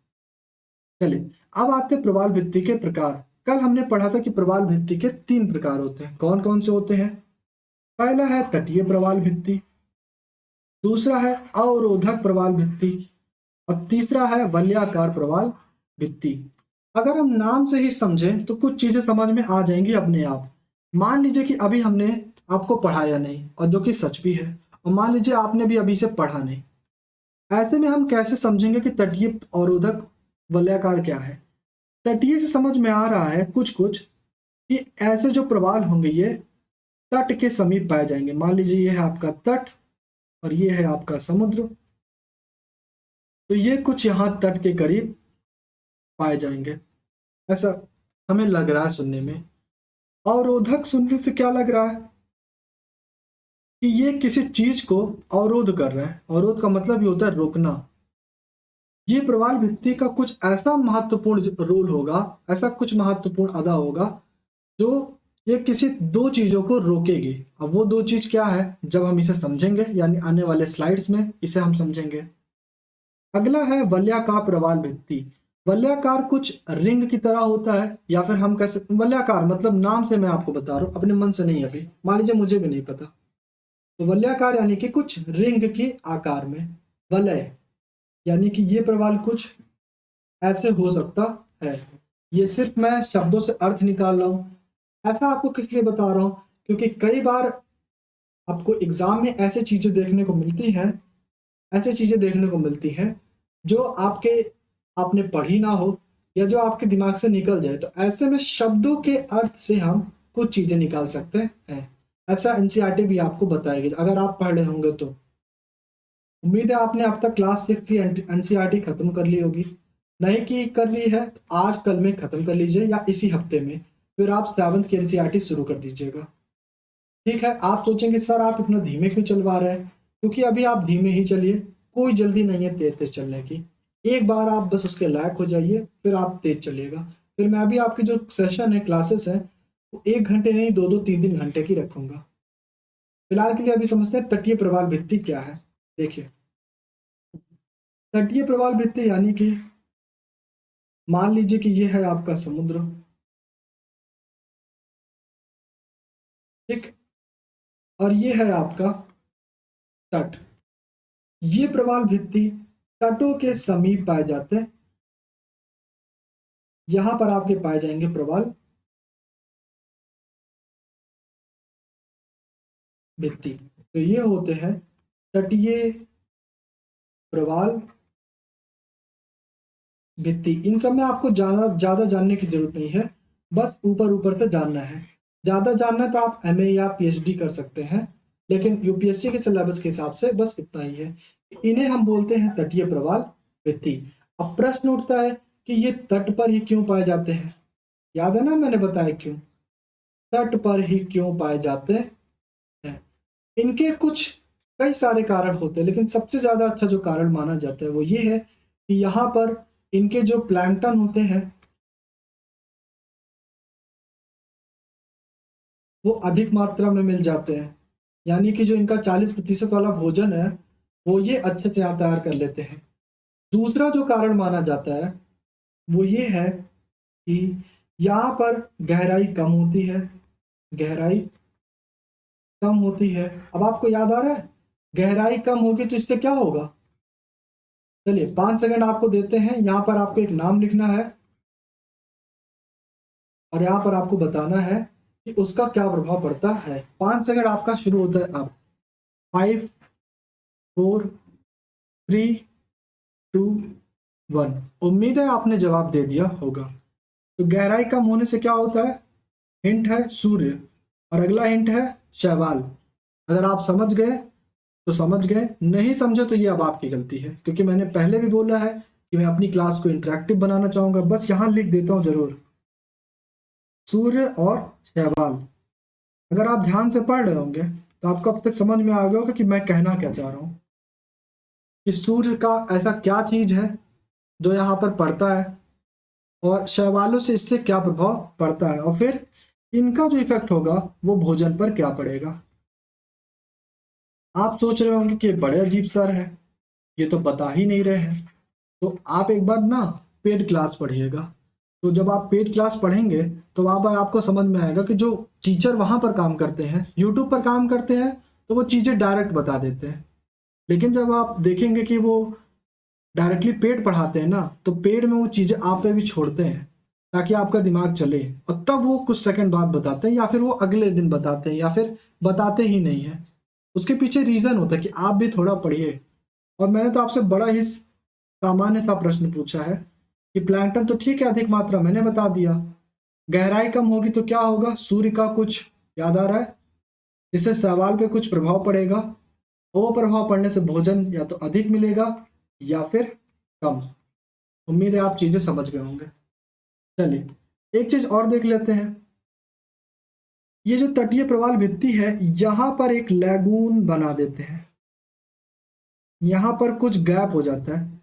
चलिए, अब आते हैं प्रवाल भित्ति के प्रकार। कल हमने पढ़ा था कि प्रवाल भित्ति के 3 प्रकार होते हैं। कौन कौन से होते हैं? पहला है तटीय प्रवाल भित्ति, दूसरा है अवरोधक प्रवाल भित्ति, और तीसरा है वलयाकार प्रवाल भित्ति। अगर हम नाम से ही समझें तो कुछ चीजें समझ में आ जाएंगी अपने आप। मान लीजिए कि अभी हमने आपको पढ़ाया नहीं, और जो कि सच भी है, और मान लीजिए आपने भी अभी से पढ़ा नहीं, ऐसे में हम कैसे समझेंगे कि तटीय, अवरोधक, वलयाकार क्या है? तटीय से समझ में आ रहा है कुछ कुछ कि ऐसे जो प्रवाल होंगे ये तट के समीप पाए जाएंगे। मान लीजिए ये है आपका तट, और ये है आपका समुद्र, तो ये कुछ यहाँ तट के करीब पाए जाएंगे, ऐसा हमें लग रहा है सुनने में। अवरोधक सुनने से क्या लग रहा है कि ये किसी चीज को अवरोध कर रहा है। अवरोध का मतलब ये होता है रोकना। ये प्रवाल भित्ति का कुछ ऐसा महत्वपूर्ण रोल होगा, ऐसा कुछ महत्वपूर्ण अदा होगा, जो ये किसी 2 चीजों को रोकेगी। अब वो 2 चीज क्या है, जब हम इसे समझेंगे, यानी आने वाले स्लाइड्स में इसे हम समझेंगे। अगला है वलयाकार प्रवाल भित्ति। वलयाकार कुछ रिंग की तरह होता है, या फिर हम कह सकते, वलयाकार मतलब नाम से मैं आपको बता रहा हूँ, अपने मन से नहीं। अभी मान लीजिए मुझे भी नहीं पता, तो वलयाकार यानी कि कुछ रिंग के आकार में। वलय यानी कि ये प्रवाल कुछ ऐसे हो सकता है। ये सिर्फ मैं शब्दों से अर्थ निकाल रहा हूँ। ऐसा आपको किस लिए बता रहा हूँ, क्योंकि कई बार आपको एग्जाम में ऐसी चीजें देखने को मिलती हैं, ऐसी चीजें देखने को मिलती हैं जो आपने पढ़ी ना हो, या जो आपके दिमाग से निकल जाए। तो ऐसे में शब्दों के अर्थ से हम कुछ चीजें निकाल सकते हैं। ऐसा एनसीईआरटी भी आपको बताएगी अगर आप पढ़ रहे होंगे तो। उम्मीद है आपने अब तक क्लास 6 की एनसीईआरटी खत्म कर ली होगी। नहीं की कर ली है तो आज कल में खत्म कर लीजिए, या इसी हफ्ते में, फिर आप 7th की एनसीईआरटी शुरू कर दीजिएगा। ठीक है, आप सोचेंगे सर आप इतना धीमे क्यों चलवा रहे हैं, क्योंकि अभी आप धीमे ही चलिए, कोई जल्दी नहीं है तेज-तेज चलने की। एक बार आप बस उसके लायक हो जाइए, फिर आप तेज चलिएगा। फिर मैं अभी आपकी जो सेशन है, क्लासेस हैं, वो 1 घंटे नहीं 2-2 3-3 घंटे की रखूँगा। फिलहाल के लिए अभी समझते हैं तटीय प्रवाल भित्ति क्या है? देखिए, तटीय प्रवाल भित्ति यानी कि मान लीजिए कि ये है आपका समुद्र, ठीक? और ये है आपका तट। ये प्रवाल भित्ति तटों के समीप पाए जाते हैं। यहाँ पर आपके पाए जाएँगे प्रवाल भित्ति। तो ये होते हैं तटीय प्रवाल भित्ति। इन सब में आपको ज़्यादा जानने की ज़रूरत नहीं है, बस ऊपर-ऊपर से जानना है। ज़्यादा जानना है तो आप एमए या पीएचडी कर सकते हैं, लेकिन यूपीएससी के सिलेबस के हिसाब से बस इतना ही है। इन्हें हम बोलते हैं तटीय प्रवाल भित्ति। अब प्रश्न उठता है कि ये तट पर ही क्यों पाए जाते हैं? याद है ना मैंने बताया क्यों? तट पर ही क्यों पाए जाते हैं? इनके कुछ कई सारे कारण होते हैं, लेकिन सबसे ज़्यादा अच्छा जो कारण माना जाता है वो ये है कि यहाँ पर इनके जो प्लैंकटन होते हैं, वो अधिक मात्रा में मिल जाते हैं। यानी कि जो इनका 40% वाला भोजन है, वो ये अच्छे से यहाँ तैयार कर लेते हैं। दूसरा जो कारण माना जाता है, वो ये है कि यहाँ पर गहराई कम होती है, गहराई कम होती है। अब आपको याद आ रहा है? गहराई कम होगी तो इससे क्या होगा? चलिए 5 सेकंड आपको देते हैं, यहाँ पर आपको एक नाम लिखना है और यहाँ पर आपको बताना है कि उसका क्या प्रभाव पड़ता है। 5 सेकंड आपका शुरू होता है अब। 5, 4, 3, 2, 1। उम्मीद है आपने जवाब दे दिया होगा। तो गहराई कम होने से क्या होता है? हिंट है सूर्य और अगला हिंट है शैवाल। अगर आप समझ गए तो समझ गए, नहीं समझे तो ये अब आपकी गलती है, क्योंकि मैंने पहले भी बोला है कि मैं अपनी क्लास को इंटरेक्टिव बनाना चाहूँगा। बस यहाँ लिख देता हूँ ज़रूर, सूर्य और शैवाल। अगर आप ध्यान से पढ़ रहे होंगे तो आपको अब तक समझ में आ गया होगा कि मैं कहना क्या चाह रहा हूँ, कि सूर्य का ऐसा क्या चीज़ है जो यहाँ पर पड़ता है और शैवालों से इससे क्या प्रभाव पड़ता है, और फिर इनका जो इफेक्ट होगा वो भोजन पर क्या पड़ेगा। आप सोच रहे होंगे कि ये बड़े अजीब सर है, ये तो बता ही नहीं रहे हैं। तो आप एक बार ना पेड क्लास पढ़िएगा। तो जब आप पेड क्लास पढ़ेंगे तो वहाँ पर आपको समझ में आएगा कि जो टीचर वहाँ पर काम करते हैं, यूट्यूब पर काम करते हैं, तो वो चीज़ें डायरेक्ट बता देते हैं। लेकिन जब आप देखेंगे कि वो डायरेक्टली पेड पढ़ाते हैं ना, तो पेड में वो चीज़ें आप पे भी छोड़ते हैं ताकि आपका दिमाग चले, और तब वो कुछ सेकंड बाद बताते हैं या फिर वो अगले दिन बताते हैं या फिर बताते ही नहीं हैं। उसके पीछे रीज़न होता है कि आप भी थोड़ा पढ़िए। और मैंने तो आपसे बड़ा ही सामान्य सा प्रश्न पूछा है कि प्लैंकटन तो ठीक है अधिक मात्रा, मैंने बता दिया। गहराई कम होगी तो क्या होगा? सूर्य का कुछ याद आ रहा है? इससे सवाल पे कुछ प्रभाव पड़ेगा। वो प्रभाव पड़ने से भोजन या तो अधिक मिलेगा या फिर कम। उम्मीद है आप चीज़ें समझ गए होंगे। चलिए एक चीज़ और देख लेते हैं। ये जो तटीय प्रवाल भित्ति है, यहाँ पर एक लैगून बना देते हैं। यहाँ पर कुछ गैप हो जाता है,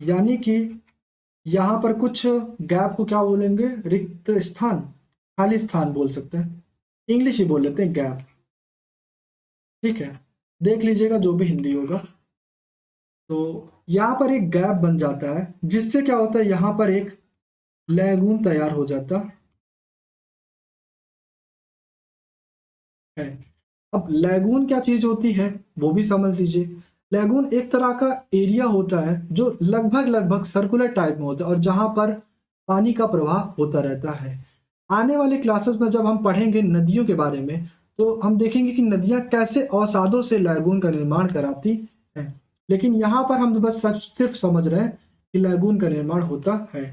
यानी कि यहाँ पर कुछ गैप को क्या बोलेंगे? रिक्त स्थान, खाली स्थान बोल सकते हैं। इंग्लिश ही बोल लेते हैं गैप, ठीक है? देख लीजिएगा जो भी हिंदी होगा। तो यहाँ पर एक गैप बन जाता है, जिससे क्या होता है, यहाँ पर एक लैगून तैयार हो जाता है। अब लैगून क्या चीज़ होती है वो भी समझ लीजिए। लैगून एक तरह का एरिया होता है जो लगभग सर्कुलर टाइप में होता है और जहाँ पर पानी का प्रवाह होता रहता है। आने वाले क्लासेस में जब हम पढ़ेंगे नदियों के बारे में, तो हम देखेंगे कि नदियाँ कैसे अवसादों से लैगून का निर्माण कराती हैं। लेकिन यहाँ पर हम बस सिर्फ समझ रहे हैं कि लैगून का निर्माण होता है।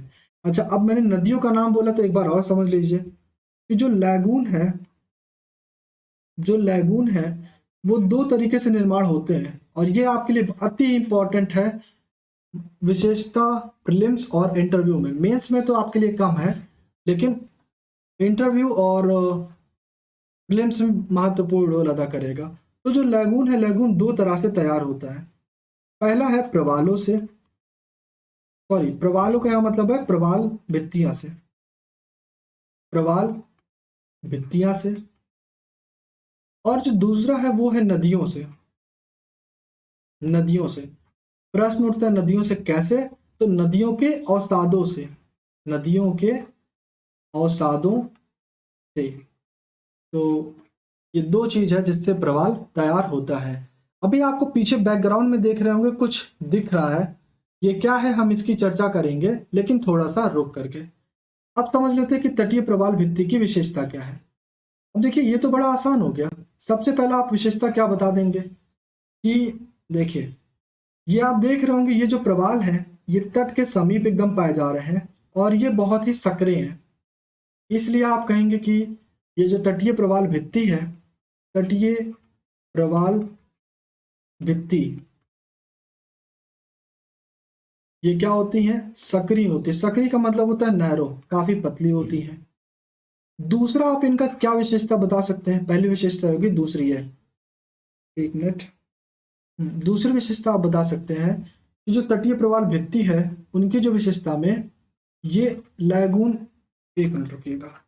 अच्छा, अब मैंने नदियों का नाम बोला तो एक बार और समझ लीजिए कि जो लैगून है वो दो तरीके से निर्माण होते हैं, और ये आपके लिए अति इंपॉर्टेंट है, विशेषता प्रीलिम्स और इंटरव्यू में। मेंस में तो आपके लिए कम है, लेकिन इंटरव्यू और प्रीलिम्स में महत्वपूर्ण रोल अदा करेगा। तो जो लैगून है, लैगून दो तरह से तैयार होता है। पहला है प्रवालों से, सॉरी प्रवालों का यहाँ मतलब है प्रवाल भित्तियां से, प्रवाल भित्तियां से। और जो दूसरा है वो है नदियों से, नदियों से। प्रश्न उठता है नदियों से कैसे, तो नदियों के अवसादों से, नदियों के अवसादों से। तो ये दो चीज है जिससे प्रवाल तैयार होता है। अभी आपको पीछे बैकग्राउंड में देख रहे होंगे कुछ दिख रहा है, ये क्या है हम इसकी चर्चा करेंगे, लेकिन थोड़ा सा रुक करके। अब समझ लेते हैं कि तटीय प्रवाल भित्ति की विशेषता क्या है। अब देखिए ये तो बड़ा आसान हो गया। सबसे पहला आप विशेषता क्या बता देंगे कि देखिए ये आप देख रहे होंगे, ये जो प्रवाल है ये तट के समीप एकदम पाए जा रहे हैं और ये बहुत ही संकरे हैं। इसलिए आप कहेंगे कि ये जो तटीय प्रवाल भित्ति है, तटीय प्रवाल भित्ति, ये क्या होती है, सकरी होती है। सकरी का मतलब होता है नैरो, काफी पतली होती है। दूसरा आप इनका क्या विशेषता बता सकते हैं, पहली विशेषता होगी, दूसरी है, एक मिनट, दूसरी विशेषता आप बता सकते हैं कि जो तटीय प्रवाल भित्ति है उनकी जो विशेषता में ये लैगून, एक मिनट रुकिएगा,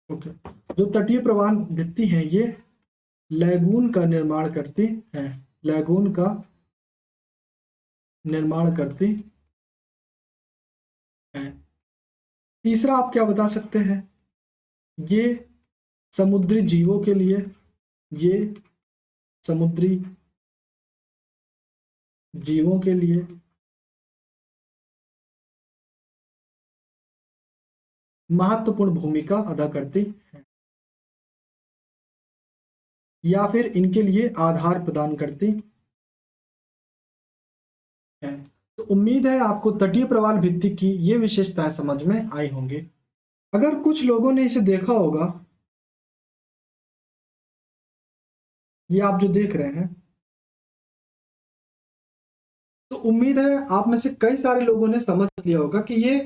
ओके, जो तटीय प्रवाल भित्ति हैं ये लैगून का निर्माण करती हैं, लैगून का निर्माण करती हैं। तीसरा आप क्या बता सकते हैं, ये समुद्री जीवों के लिए, ये समुद्री जीवों के लिए महत्वपूर्ण भूमिका अदा करती है, या फिर इनके लिए आधार प्रदान करती है। तो उम्मीद है आपको तटीय प्रवाल भित्ति की ये विशेषताएं समझ में आई होंगी। अगर कुछ लोगों ने इसे देखा होगा, ये आप जो देख रहे हैं, तो उम्मीद है आप में से कई सारे लोगों ने समझ लिया होगा कि ये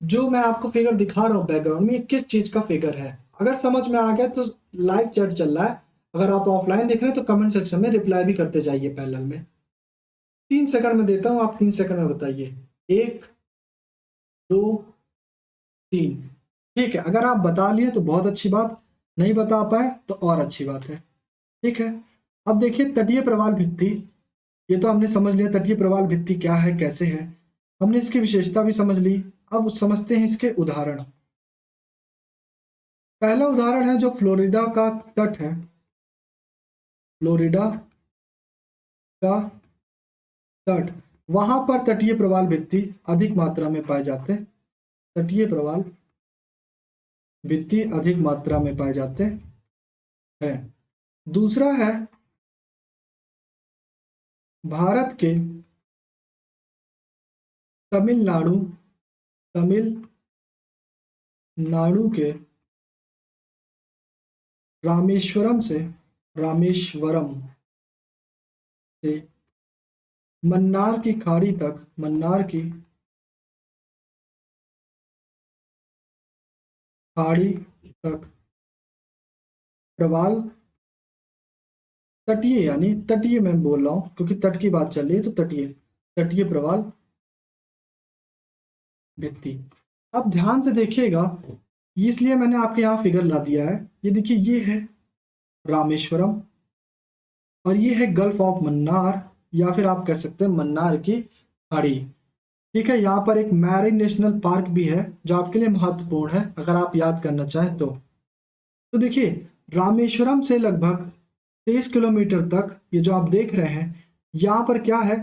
जो मैं आपको फिगर दिखा रहा हूँ बैकग्राउंड में, ये किस चीज का फिगर है। अगर समझ में आ गया तो लाइव चैट चल रहा है, अगर आप ऑफलाइन देख रहे हैं तो कमेंट सेक्शन में रिप्लाई भी करते जाइए पैरेलल में। 3 सेकंड में देता हूँ, आप 3 सेकंड में बताइए, 1 2 3। ठीक है, अगर आप बता लिए तो बहुत अच्छी बात, नहीं बता पाए तो और अच्छी बात है। ठीक है, अब देखिए तटीय प्रवाल भित्ति, ये तो हमने समझ लिया तटीय प्रवाल भित्ति क्या है, कैसे है, हमने इसकी विशेषता भी समझ ली। अब समझते हैं इसके उदाहरण। पहला उदाहरण है जो फ्लोरिडा का तट है, फ्लोरिडा का तट, वहां पर तटीय प्रवाल भित्ति अधिक मात्रा में पाए जाते हैं, तटीय प्रवाल भित्ति अधिक मात्रा में पाए जाते हैं। दूसरा है भारत के तमिलनाडु, तमिलनाडु के रामेश्वरम से, रामेश्वरम से मन्नार की खाड़ी तक, मन्नार की खाड़ी तक प्रवाल, तटीय यानी तटीय मैं बोल रहा हूं क्योंकि तट की बात चल रही है, तो तटीय, तटीय प्रवाल भित्ति। अब ध्यान से देखिएगा, इसलिए मैंने आपके यहाँ फिगर ला दिया है। ये देखिए ये है रामेश्वरम और ये है गल्फ ऑफ मन्नार, या फिर आप कह सकते हैं मन्नार की खाड़ी। ठीक है, यहाँ पर एक मैरिन नेशनल पार्क भी है जो आपके लिए महत्वपूर्ण है अगर आप याद करना चाहें तो देखिए रामेश्वरम से लगभग 23 किलोमीटर तक ये जो आप देख रहे हैं, यहाँ पर क्या है,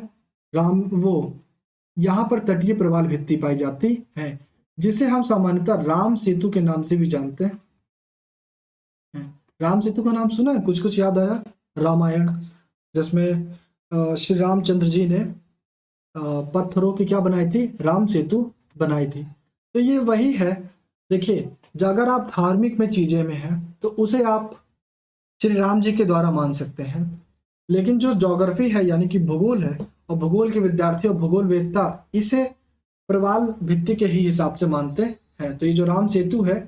यहाँ पर तटीय प्रवाल भित्ति पाई जाती है, जिसे हम सामान्यतः राम सेतु के नाम से भी जानते हैं। राम सेतु का नाम सुना है, कुछ कुछ याद आया, रामायण जिसमें श्री रामचंद्र जी ने पत्थरों की क्या बनाई थी, राम सेतु बनाई थी। तो ये वही है। देखिए अगर आप धार्मिक में चीजें में हैं तो उसे आप श्री राम जी के द्वारा मान सकते हैं, लेकिन जो ज्योग्राफी है यानी कि भूगोल है, और भूगोल के विद्यार्थी और भूगोल वेत्ता इसे प्रवाल भित्ति के ही हिसाब से मानते हैं। तो ये जो राम सेतु है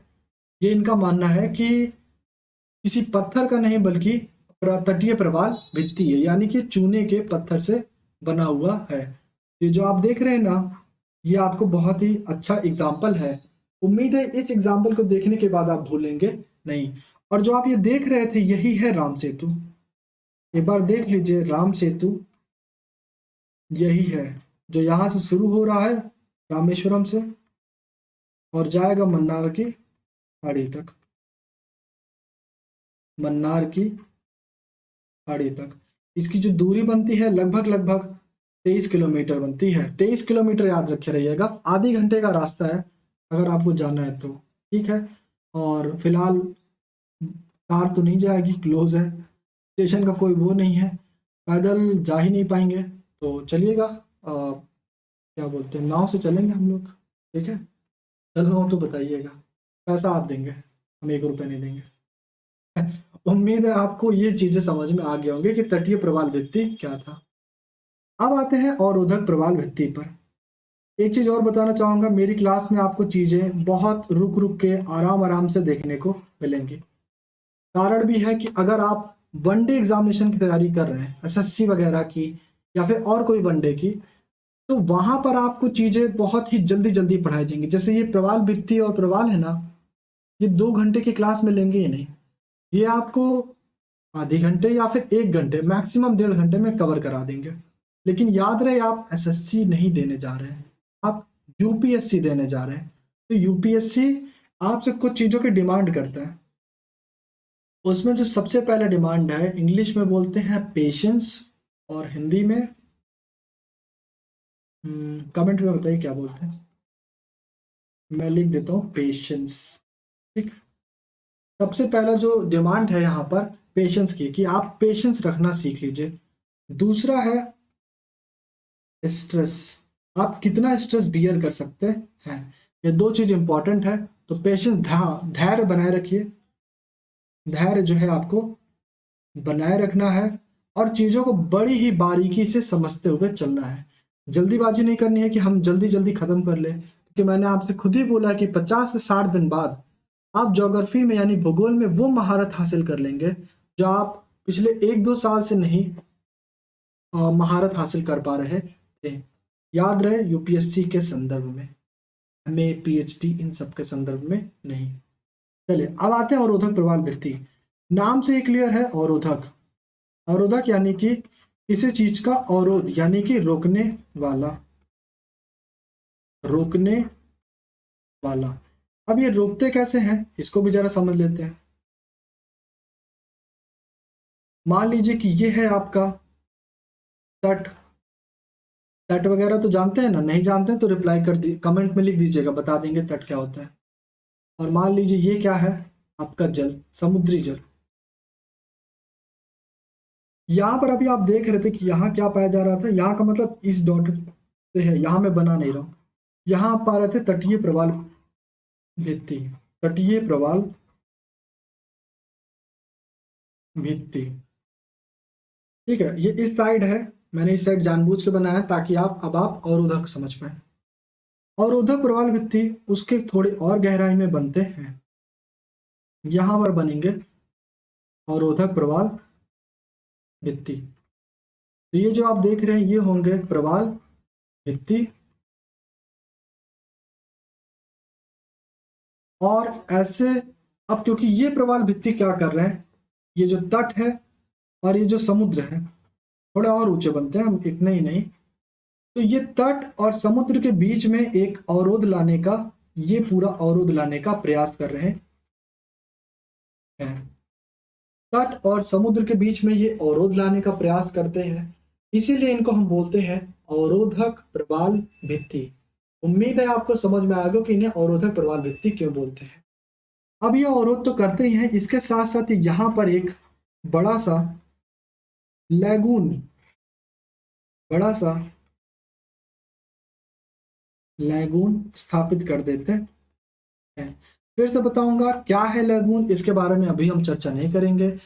ये इनका मानना है कि किसी पत्थर का नहीं बल्कि तटीय प्रवाल भित्ति है, यानी कि चूने के पत्थर से बना हुआ है। ये जो आप देख रहे हैं ना, ये आपको बहुत ही अच्छा एग्जाम्पल है। उम्मीद है इस एग्जाम्पल को देखने के बाद आप भूलेंगे नहीं। और जो आप ये देख रहे थे यही है राम सेतु। एक बार देख लीजिए, राम सेतु यही है जो यहाँ से शुरू हो रहा है रामेश्वरम से और जाएगा मन्नार की खाड़ी तक, मन्नार की खाड़ी तक। इसकी जो दूरी बनती है लगभग 23 किलोमीटर बनती है। 23 किलोमीटर याद रखे रहिएगा, आधे घंटे का रास्ता है अगर आपको जाना है तो। ठीक है, और फिलहाल कार तो नहीं जाएगी, क्लोज है, स्टेशन का कोई वो नहीं है, पैदल जा ही नहीं पाएंगे। तो चलिएगा, क्या बोलते हैं, नाव से चलेंगे हम लोग। ठीक है, चलो हो तो बताइएगा, पैसा आप देंगे, हम 1 रुपये नहीं देंगे। उम्मीद है आपको ये चीजें समझ में आ गए होंगे कि तटीय प्रवाल भित्ति क्या था। अब आते हैं अवरोधक प्रवाल भित्ति पर। एक चीज और बताना चाहूंगा, मेरी क्लास में आपको चीजें बहुत रुक रुक के आराम आराम से देखने को मिलेंगी। कारण भी है कि अगर आप वनडे एग्जामिनेशन की तैयारी कर रहे हैं, एसएससी वगैरह की या फिर और कोई वनडे की, तो वहां पर आपको चीजें बहुत ही जल्दी जल्दी पढ़ाई जाएंगी। जैसे ये प्रवाल भित्ति और प्रवाल है ना, ये 2 घंटे की क्लास में लेंगे ही नहीं, ये आपको आधे घंटे या फिर 1 घंटे, मैक्सिमम 1.5 घंटे में कवर करा देंगे। लेकिन याद रहे, आप एसएससी नहीं देने जा रहे हैं, आप यूपीएससी देने जा रहे हैं। तो यूपीएससी आपसे कुछ चीज़ों की डिमांड करता है। उसमें जो सबसे पहला डिमांड है, इंग्लिश में बोलते हैं पेशेंस, और हिंदी में कमेंट में बताइए क्या बोलते हैं, मैं लिख देता हूँ पेशेंस। ठीक, सबसे पहला जो डिमांड है यहाँ पर पेशेंस की, कि आप पेशेंस रखना सीख लीजिए। दूसरा है स्ट्रेस, आप कितना स्ट्रेस बियर कर सकते हैं, ये 2 चीज इंपॉर्टेंट है। तो पेशेंस, धैर्य बनाए रखिए, धैर्य जो है आपको बनाए रखना है, और चीज़ों को बड़ी ही बारीकी से समझते हुए चलना है। जल्दीबाजी नहीं करनी है कि हम जल्दी जल्दी ख़त्म कर ले, क्योंकि मैंने आपसे खुद ही बोला कि 50 से 60 दिन बाद आप ज्योग्राफी में यानी भूगोल में वो महारत हासिल कर लेंगे जो आप पिछले 1-2 साल से नहीं महारत हासिल कर पा रहे थे। याद रहे, यूपीएससी के संदर्भ में, एमए पीएचडी इन सब के संदर्भ में नहीं। चलिए अब आते हैं अवरोधक प्रवाल भित्ति। नाम से ही क्लियर है, अवरोधक। अवरोधक यानी कि किसी चीज का अवरोध, यानी कि रोकने वाला, रोकने वाला। अब ये रोकते कैसे हैं इसको भी जरा समझ लेते हैं। मान लीजिए कि ये है आपका तट, तट वगैरह तो जानते हैं ना, नहीं जानते हैं तो रिप्लाई कर दी, कमेंट में लिख दीजिएगा, बता देंगे तट क्या होता है। और मान लीजिए ये क्या है, आपका जल, समुद्री जल। यहाँ पर अभी आप देख रहे थे कि यहाँ क्या पाया जा रहा था, यहाँ का मतलब इस डॉट से है, यहाँ मैं बना नहीं रहा हूँ। यहाँ आप पा रहे थे तटीय प्रवाल भित्ति, तटीय प्रवाल भित्ति। ठीक है, ये इस साइड है, मैंने इस साइड जानबूझ के बनाया ताकि आप अवरोधक समझ पाए। अवरोधक प्रवाल भित्ति उसके थोड़े और गहराई में बनते हैं, यहाँ पर बनेंगे अवरोधक प्रवाल भित्ति। तो ये जो आप देख रहे हैं ये होंगे प्रवाल भित्ति, और ऐसे अब क्योंकि ये प्रवाल भित्ति क्या कर रहे हैं, ये जो तट है और ये जो समुद्र है थोड़े और ऊंचे बनते हैं, हम इतने ही नहीं। तो ये तट और समुद्र के बीच में एक अवरोध लाने का, ये पूरा अवरोध लाने का प्रयास कर रहे हैं। तट और समुद्र के बीच में ये अवरोध लाने का प्रयास करते हैं, इसीलिए इनको हम बोलते हैं अवरोधक प्रवाल भित्ति। उम्मीद है आपको समझ में आ गया कि इन्हें अवरोधक प्रवाल भित्ति क्यों बोलते हैं। अब ये अवरोध तो करते ही हैं, इसके साथ साथ यहाँ पर एक बड़ा सा लैगून, बड़ा सा लैगून स्थापित कर देते हैं। फिर से बताऊंगा क्या है लैगून, इसके बारे में अभी हम चर्चा नहीं करेंगे।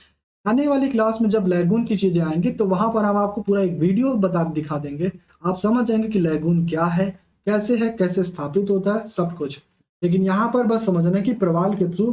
आने वाली क्लास में जब लैगून की चीजें आएंगी तो वहां पर हम आपको पूरा एक वीडियो दिखा देंगे, आप समझ जाएंगे कि लैगून क्या है, कैसे स्थापित होता है, सब कुछ। लेकिन यहाँ पर बस समझना है कि प्रवाल के थ्रू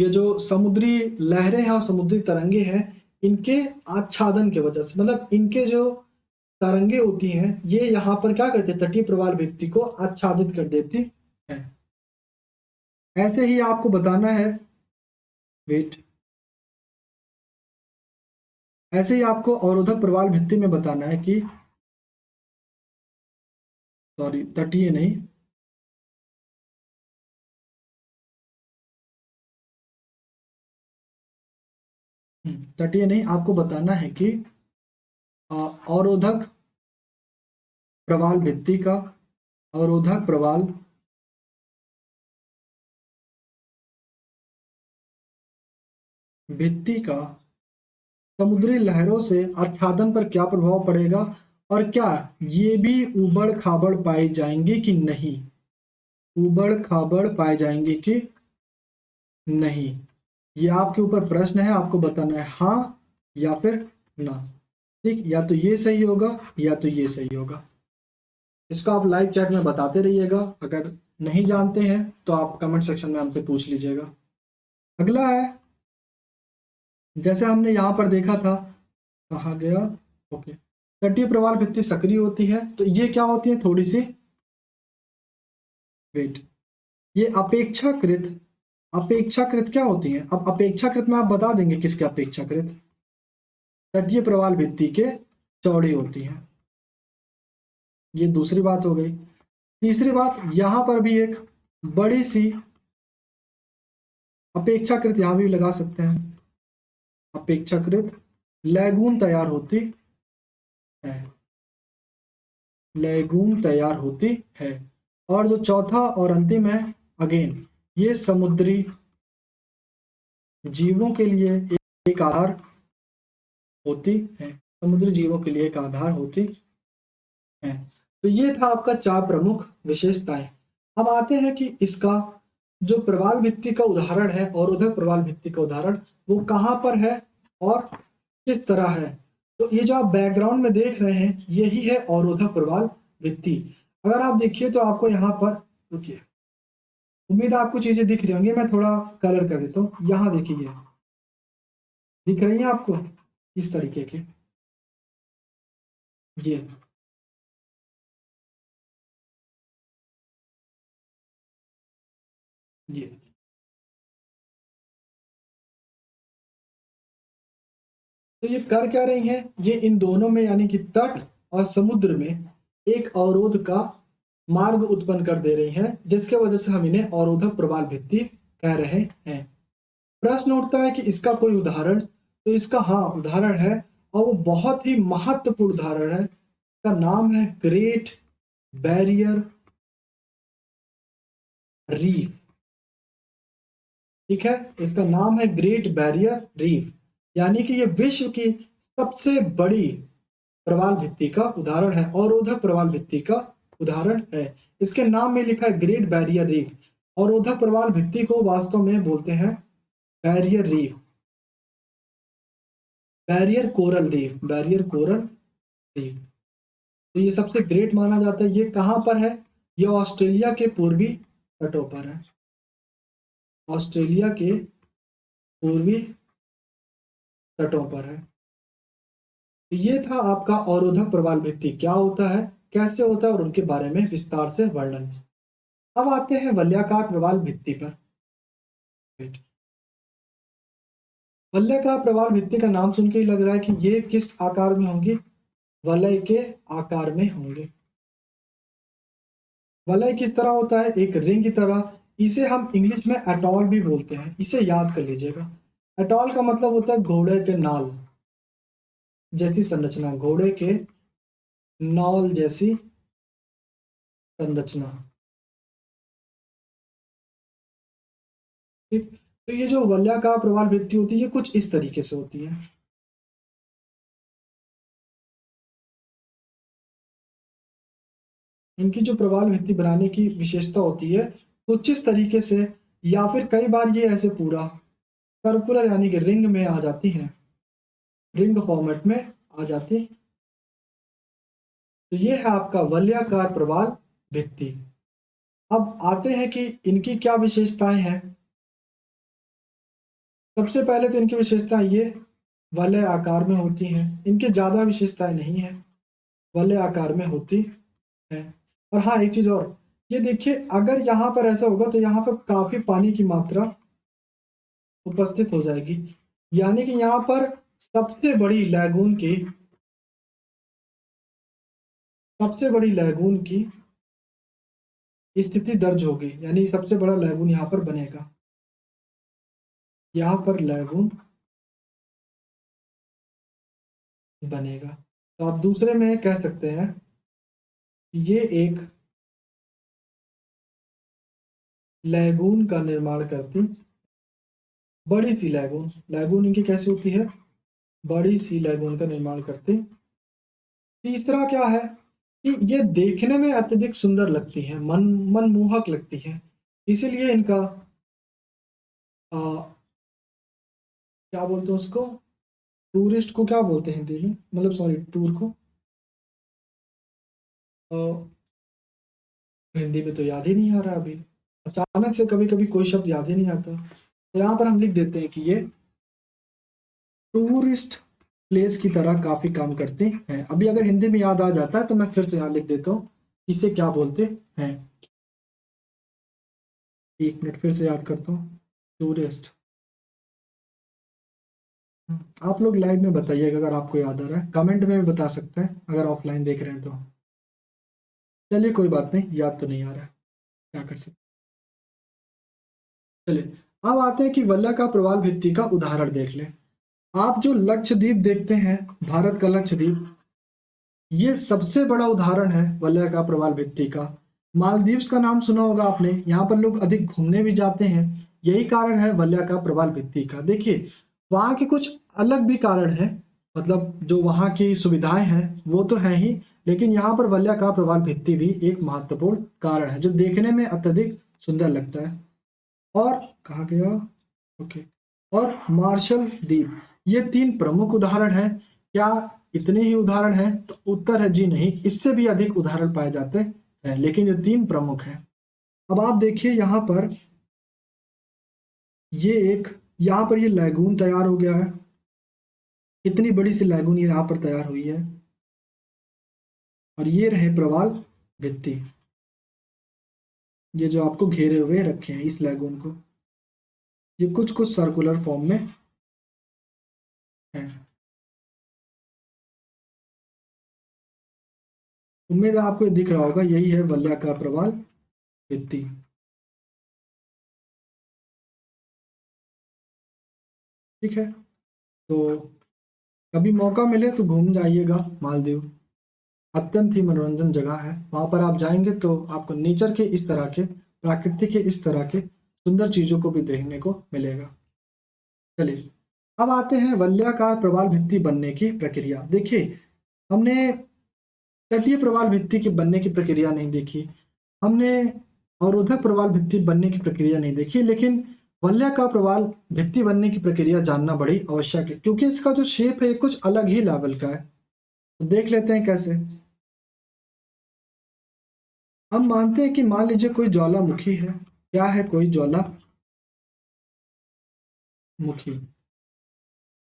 ये जो समुद्री लहरें हैं और समुद्री तरंगे हैं, इनके आच्छादन के वजह से, मतलब इनके जो तरंगे होती हैं, ये यहाँ पर क्या करती है, तटीय प्रवाल भित्ति को आच्छादित कर देती है। ऐसे ही आपको बताना है, वेट, ऐसे ही आपको अवरोधक प्रवाल भित्ति में बताना है कि, सॉरी तटीय नहीं, तटीय नहीं, आपको बताना है कि अवरोधक प्रवाल भित्ति का, अवरोधक प्रवाल भित्ति का समुद्री लहरों से आच्छादन पर क्या प्रभाव पड़ेगा, और क्या ये भी उबड़ खाबड़ पाए जाएंगे कि नहीं, उबड़ खाबड़ पाए जाएंगे कि नहीं। ये आपके ऊपर प्रश्न है, आपको बताना है हाँ या फिर ना। ठीक, या तो ये सही होगा या तो ये सही होगा। इसको आप लाइव चैट में बताते रहिएगा, अगर नहीं जानते हैं तो आप कमेंट सेक्शन में हमसे पूछ लीजिएगा। अगला है, जैसे हमने यहाँ पर देखा था, कहाँ गया, ओके, तटीय प्रवाल भित्ति सक्रिय होती है, तो ये क्या होती है, थोड़ी सी वेट, ये अपेक्षाकृत, अपेक्षाकृत क्या होती है, अब अपेक्षाकृत में आप बता देंगे किसके अपेक्षाकृत, तटीय प्रवाल भित्ति के चौड़ी होती है। ये दूसरी बात हो गई। तीसरी बात, यहां पर भी एक बड़ी सी अपेक्षाकृत यहां भी लगा सकते हैं, अपेक्षाकृत लैगून तैयार होती है, लैगून तैयार होती है। और जो चौथा और अंतिम है, अगेन ये समुद्री जीवों के लिए एक आधार होती है, समुद्री जीवों के लिए एक आधार होती है। तो ये था आपका 4 प्रमुख विशेषताएं। अब आते हैं कि इसका जो प्रवाल भित्ति का उदाहरण है, अवरोधक प्रवाल भित्ति का उदाहरण, वो कहाँ पर है और किस तरह है। तो ये जो आप बैकग्राउंड में देख रहे हैं, यही है अवरोधक प्रवाल भित्ति। अगर आप देखिए तो आपको यहाँ पर, रुकिए, उम्मीद है आपको चीजें दिख रही होंगी, मैं थोड़ा कलर कर देता हूँ। यहाँ देखिए, दिख रही है आपको इस तरीके के, ये ये तो ये कर क्या रही हैं, ये इन दोनों में यानी कि तट और समुद्र में एक अवरोध का मार्ग उत्पन्न कर दे रही हैं, जिसके वजह से हम इन्हें अवरोधक प्रवाल भित्ति कह रहे हैं। प्रश्न उठता है कि इसका कोई उदाहरण, तो इसका हाँ उदाहरण है, और वो बहुत ही महत्वपूर्ण उदाहरण है। इसका नाम है ग्रेट बैरियर रीफ। ठीक है, इसका नाम है ग्रेट बैरियर रीफ, यानी कि ये विश्व की सबसे बड़ी प्रवाल भित्ति का उदाहरण है, अवरोधक प्रवाल भित्ति का उदाहरण है। इसके नाम में लिखा है ग्रेट बैरियर रीफ। अवरोधक प्रवाल भित्ति को वास्तव में बोलते हैं barrier reef, barrier coral reef, barrier coral reef. तो ये सबसे ग्रेट माना जाता है। ये कहाँ पर है, ये ऑस्ट्रेलिया के पूर्वी तटों पर है, ऑस्ट्रेलिया के पूर्वी तटों पर है। तो ये था आपका अवरोधक प्रवाल भित्ति क्या होता है, कैसे होता है, और उनके बारे में विस्तार से वर्णन। अब आते हैं वलयाकार प्रवाल भित्ति पर। वलयाकार प्रवाल भित्ति का नाम सुन के ही लग रहा है कि ये किस आकार में होंगी, वलय के आकार में होंगे। वलय किस तरह होता है, एक रिंग की तरह। इसे हम इंग्लिश में एटॉल भी बोलते हैं, इसे याद कर लीजिएगा। एटॉल का मतलब होता है घोड़े के नाल जैसी संरचना, घोड़े के नाल जैसी संरचना। ठीक, तो ये जो वलयाकार प्रवाल भित्ति होती है, ये कुछ इस तरीके से होती है। इनकी जो प्रवाल भित्ति बनाने की विशेषता होती है कुछ इस तरीके से, या फिर कई बार ये ऐसे पूरा सर्कुलर यानी कि रिंग में आ जाती है, रिंग फॉर्मेट में आ जाती। तो ये है आपका वलयाकार प्रवाल भित्ति। अब आते हैं कि इनकी क्या विशेषताएं हैं। सबसे पहले तो इनकी विशेषताएं ये वलय आकार में होती हैं, इनके ज़्यादा विशेषताएं नहीं हैं, वलय आकार में होती हैं। और हाँ, एक चीज़ और, ये देखिए अगर यहाँ पर ऐसा होगा तो यहाँ पर काफ़ी पानी की मात्रा उपस्थित हो जाएगी, यानी कि यहाँ पर सबसे बड़ी लैगून की स्थिति दर्ज होगी, यानी सबसे बड़ा लैगून यहाँ पर बनेगा। यहाँ पर लैगून बनेगा। तो आप दूसरे में कह सकते हैं ये एक लैगून का निर्माण करती, बड़ी सी लैगून इनकी कैसी होती है, बड़ी सी लैगून का निर्माण करती। तीसरा क्या है कि ये देखने में अत्यधिक सुंदर लगती है, मनमोहक लगती है, इसीलिए इनका आ, क्या बोलते हैं उसको, टूरिस्ट को क्या बोलते हैं हिंदी में, मतलब सॉरी टूर को आ, हिंदी में तो याद ही नहीं आ रहा अभी, अचानक से कभी कभी कोई शब्द याद ही नहीं आता। तो यहाँ पर हम लिख देते हैं कि ये टूरिस्ट प्लेस की तरह काफ़ी काम करते हैं। अभी अगर हिंदी में याद आ जाता है तो मैं फिर से यहाँ लिख देता हूँ इसे क्या बोलते हैं। एक मिनट फिर से याद करता हूँ, टूरिस्ट। आप लोग लाइव में बताइएगा अगर आपको याद आ रहा है, कमेंट में भी बता सकते हैं अगर ऑफलाइन देख रहे हैं तो। चलिए कोई बात नहीं, याद तो नहीं आ रहा है, क्या कर सकते। चलिए अब आते हैं कि वल्लभ का प्रवाल भित्ति का उदाहरण देख लें। आप जो लक्षद्वीप देखते हैं, भारत का लक्षद्वीप, ये सबसे बड़ा उदाहरण है वलय का प्रवाल भित्ति का। मालदीव्स का नाम सुना होगा आपने, यहाँ पर लोग अधिक घूमने भी जाते हैं, यही कारण है वलय का प्रवाल भित्ति का। देखिए वहाँ के कुछ अलग भी कारण हैं, मतलब जो वहाँ की सुविधाएं हैं वो तो है ही, लेकिन यहाँ पर वलय का प्रवाल भित्ति भी एक महत्वपूर्ण कारण है जो देखने में अत्यधिक सुंदर लगता है। और कहा गया, ओके, और मार्शल द्वीप, ये तीन प्रमुख उदाहरण हैं। क्या इतने ही उदाहरण हैं? तो उत्तर है जी नहीं, इससे भी अधिक उदाहरण पाए जाते हैं, लेकिन ये तीन प्रमुख हैं। अब आप देखिए यहाँ पर ये एक, यहाँ पर ये लैगून तैयार हो गया है, इतनी बड़ी सी लैगून यहाँ पर तैयार हुई है, और ये रहे प्रवाल भित्ति, ये जो आपको घेरे हुए रखे हैं इस लैगून को, ये कुछ कुछ सर्कुलर फॉर्म में है। उम्मीद है आपको दिख रहा होगा, यही है वलय का प्रवाल भित्ति। ठीक है, तो कभी मौका मिले तो घूम जाइएगा मालदीव, अत्यंत ही मनोरंजन जगह है। वहाँ पर आप जाएंगे तो आपको नेचर के इस तरह के, प्रकृति के इस तरह के सुंदर चीज़ों को भी देखने को मिलेगा। चलिए अब आते हैं वलयाकार प्रवाल भित्ति बनने की प्रक्रिया। देखिए हमने तटीय प्रवाल भित्ति के बनने की प्रक्रिया नहीं देखी, हमने अवरोधक प्रवाल भित्ति बनने की प्रक्रिया नहीं देखी, लेकिन वलयाकार प्रवाल भित्ति बनने की प्रक्रिया जानना बड़ी आवश्यक है, क्योंकि इसका जो शेप है कुछ अलग ही लेवल का है। तो देख लेते हैं कैसे। हम मानते हैं कि मान लीजिए कोई ज्वालामुखी है, क्या है, कोई ज्वालामुखी,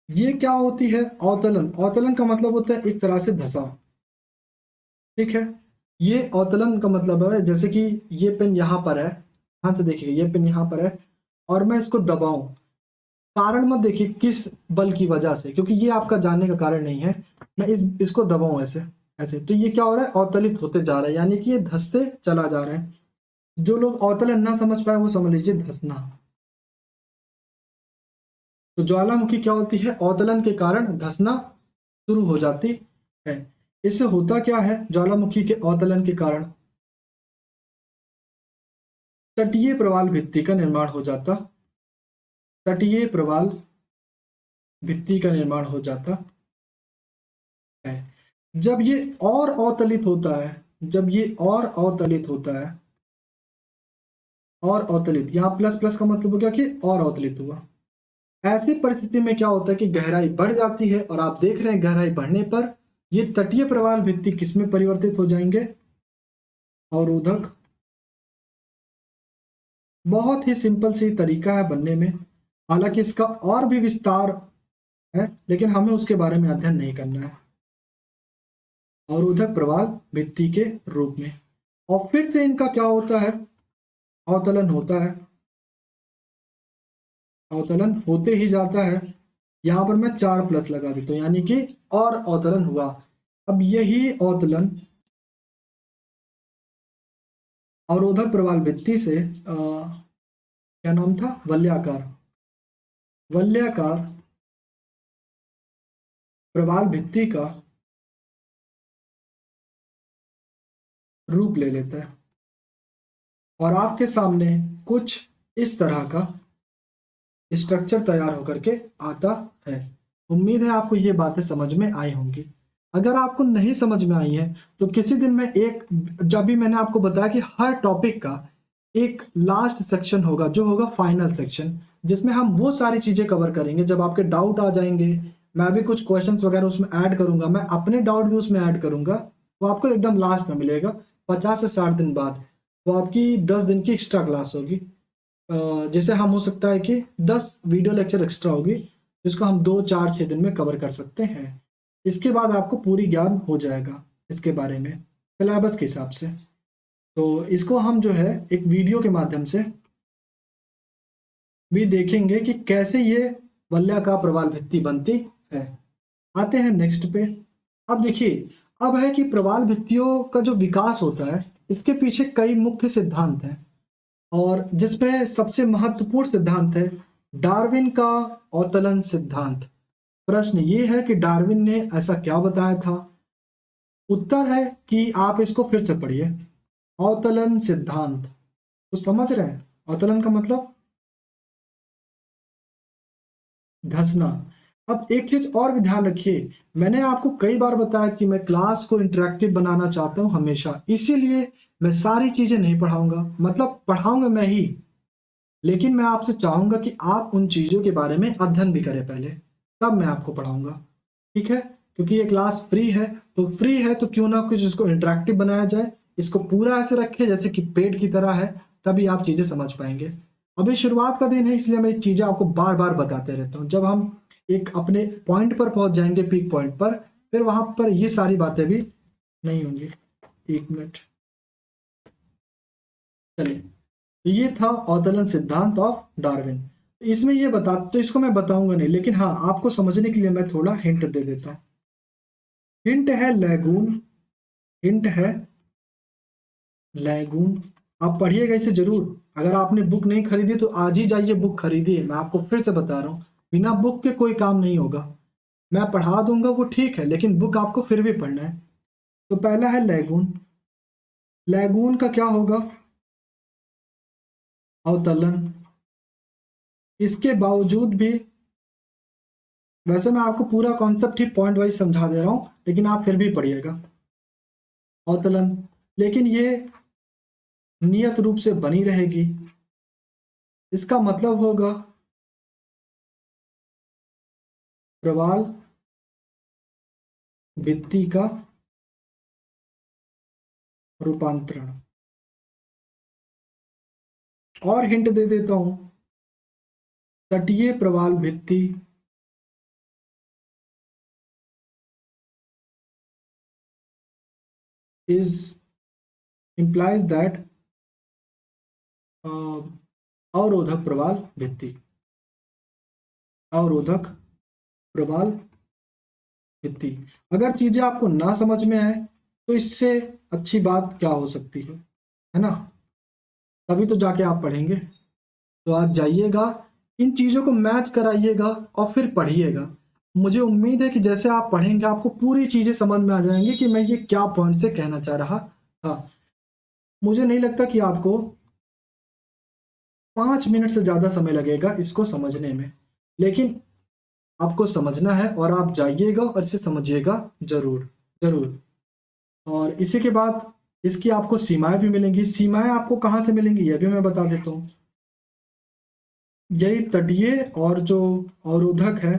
ये क्या होती है, अवतलन। अवतलन का मतलब होता है एक तरह से धंसाव, ठीक है। ये अवतलन का मतलब है जैसे कि ये पेन यहाँ पर है, ध्यान से देखिए ये पेन यहाँ पर है और मैं इसको दबाऊं, कारण मत देखिए किस बल की वजह से, क्योंकि ये आपका जानने का कारण नहीं है। मैं इसको दबाऊं ऐसे ऐसे, तो ये क्या हो रहा है, अवतलित होते जा रहा है, यानी कि ये धंसते चला जा रहा है। जो लोग अवतलन ना समझ पाए वो समझ लीजिए धंसना। तो ज्वालामुखी क्या होती है, अवतलन के कारण धंसना शुरू हो जाती है। इससे होता क्या है, ज्वालामुखी के अवतलन के कारण तटीय प्रवाल भित्ति का निर्माण हो जाता, तटीय प्रवाल भित्ति का निर्माण हो जाता है। जब ये और अवतलित होता है, जब ये और अवतलित होता है, और अवतलित, यहाँ प्लस प्लस का मतलब हो गया कि और अवतलित हुआ। ऐसी परिस्थिति में क्या होता है कि गहराई बढ़ जाती है, और आप देख रहे हैं गहराई बढ़ने पर ये तटीय प्रवाल भित्ति किसमें परिवर्तित हो जाएंगे, अवरोधक। बहुत ही सिंपल सी तरीका है बनने में, हालांकि इसका और भी विस्तार है, लेकिन हमें उसके बारे में अध्ययन नहीं करना है। अवरोधक प्रवाल भित्ति के रूप में, और फिर से इनका क्या होता है, अवतलन होता है, अवतलन होते ही जाता है। यहाँ पर मैं 4 प्लस लगा देता हूँ, यानी कि और अवतलन हुआ। अब यही अवतलन अवरोधक प्रवाल भित्ति से क्या नाम था, वलयाकार, वलयाकार प्रवाल भित्ति का रूप ले लेता है, और आपके सामने कुछ इस तरह का स्ट्रक्चर तैयार होकर के आता है। उम्मीद है आपको ये बातें समझ में आई होंगी। अगर आपको नहीं समझ में आई है तो किसी दिन मैं एक, जब भी मैंने आपको बताया कि हर टॉपिक का एक लास्ट सेक्शन होगा जो होगा फाइनल सेक्शन, जिसमें हम वो सारी चीजें कवर करेंगे। जब आपके डाउट आ जाएंगे, मैं भी कुछ क्वेश्चंस वगैरह उसमें ऐड करूंगा, मैं अपने डाउट भी उसमें ऐड करूंगा, वो आपको एकदम लास्ट में मिलेगा 50 से 60 दिन बाद। वो आपकी 10 दिन की एक्स्ट्रा क्लास होगी। जैसे हम हो सकता है कि 10 वीडियो लेक्चर एक्स्ट्रा होगी, जिसको हम 2 4 6 दिन में कवर कर सकते हैं। इसके बाद आपको पूरी ज्ञान हो जाएगा इसके बारे में सिलेबस के हिसाब से। तो इसको हम जो है एक वीडियो के माध्यम से भी देखेंगे कि कैसे ये वलयाकार प्रवाल भित्ति बनती है। आते हैं नेक्स्ट पे। अब देखिए, अब है कि प्रवाल भित्तियों का जो विकास होता है, इसके पीछे कई मुख्य सिद्धांत हैं, और जिसमें सबसे महत्वपूर्ण सिद्धांत है डार्विन का अवतलन सिद्धांत। प्रश्न ये है कि डार्विन ने ऐसा क्या बताया था। उत्तर है कि आप इसको फिर से पढ़िए, अवतलन सिद्धांत। तो समझ रहे हैं अवतलन का मतलब धंसना। अब एक चीज और भी ध्यान रखिए, मैंने आपको कई बार बताया कि मैं क्लास को इंटरेक्टिव बनाना चाहता हूं हमेशा, इसीलिए मैं सारी चीजें नहीं पढ़ाऊंगा, मतलब पढ़ाऊंगा मैं ही, लेकिन मैं आपसे चाहूंगा कि आप उन चीजों के बारे में अध्ययन भी करें पहले, तब मैं आपको पढ़ाऊंगा। ठीक है, क्योंकि ये क्लास फ्री है, तो फ्री है तो क्यों ना कुछ इसको इंटरेक्टिव बनाया जाए, इसको पूरा ऐसे रखे जैसे कि पेड की तरह है, तभी आप चीजें समझ पाएंगे। अभी शुरुआत का दिन है, इसलिए मैं ये चीजें आपको बार बार बताते रहता हूँ। जब हम एक अपने पॉइंट पर पहुंच जाएंगे, पीक पॉइंट पर, फिर वहां पर ये सारी बातें भी नहीं होंगी। 1 मिनट, चलिए। तो ये था अवतलन सिद्धांत ऑफ डार्विन। इसमें ये बता, तो इसको मैं बताऊंगा नहीं, लेकिन हाँ आपको समझने के लिए मैं थोड़ा हिंट दे देता हूँ। हिंट है लैगून, हिंट है लैगून। आप पढ़िएगा इसे जरूर। अगर आपने बुक नहीं खरीदी तो आज ही जाइए बुक खरीदिए। मैं आपको फिर से बता रहा हूँ, बिना बुक के कोई काम नहीं होगा। मैं पढ़ा दूंगा वो ठीक है, लेकिन बुक आपको फिर भी पढ़ना है। तो पहला है लैगून। लैगून का क्या होगा, अवतलन। इसके बावजूद भी, वैसे मैं आपको पूरा कॉन्सेप्ट ही पॉइंट वाइज समझा दे रहा हूँ, लेकिन आप फिर भी पढ़िएगा। अवतलन, लेकिन ये नियत रूप से बनी रहेगी। इसका मतलब होगा प्रवाल भित्ति का रूपांतरण। और हिंट दे देता हूं, तटीय प्रवाल भित्ति is implies that अवरोधक प्रवाल भित्ति, अवरोधक प्रवाल भित्ति। अगर चीजें आपको ना समझ में आए तो इससे अच्छी बात क्या हो सकती है ना, तभी तो जाके आप पढ़ेंगे। तो आज जाइएगा, इन चीजों को मैच कराइएगा और फिर पढ़िएगा। मुझे उम्मीद है कि जैसे आप पढ़ेंगे आपको पूरी चीजें समझ में आ जाएंगी कि मैं ये क्या पॉइंट से कहना चाह रहा था। मुझे नहीं लगता कि आपको 5 मिनट से ज्यादा समय लगेगा इसको समझने में, लेकिन आपको समझना है और आप जाइएगा और इसे समझिएगा जरूर जरूर। और इसी के बाद इसकी आपको सीमाएं भी मिलेंगी। सीमाएं आपको कहाँ से मिलेंगी यह भी मैं बता देता हूँ। यही तटीय और जो अवरोधक है,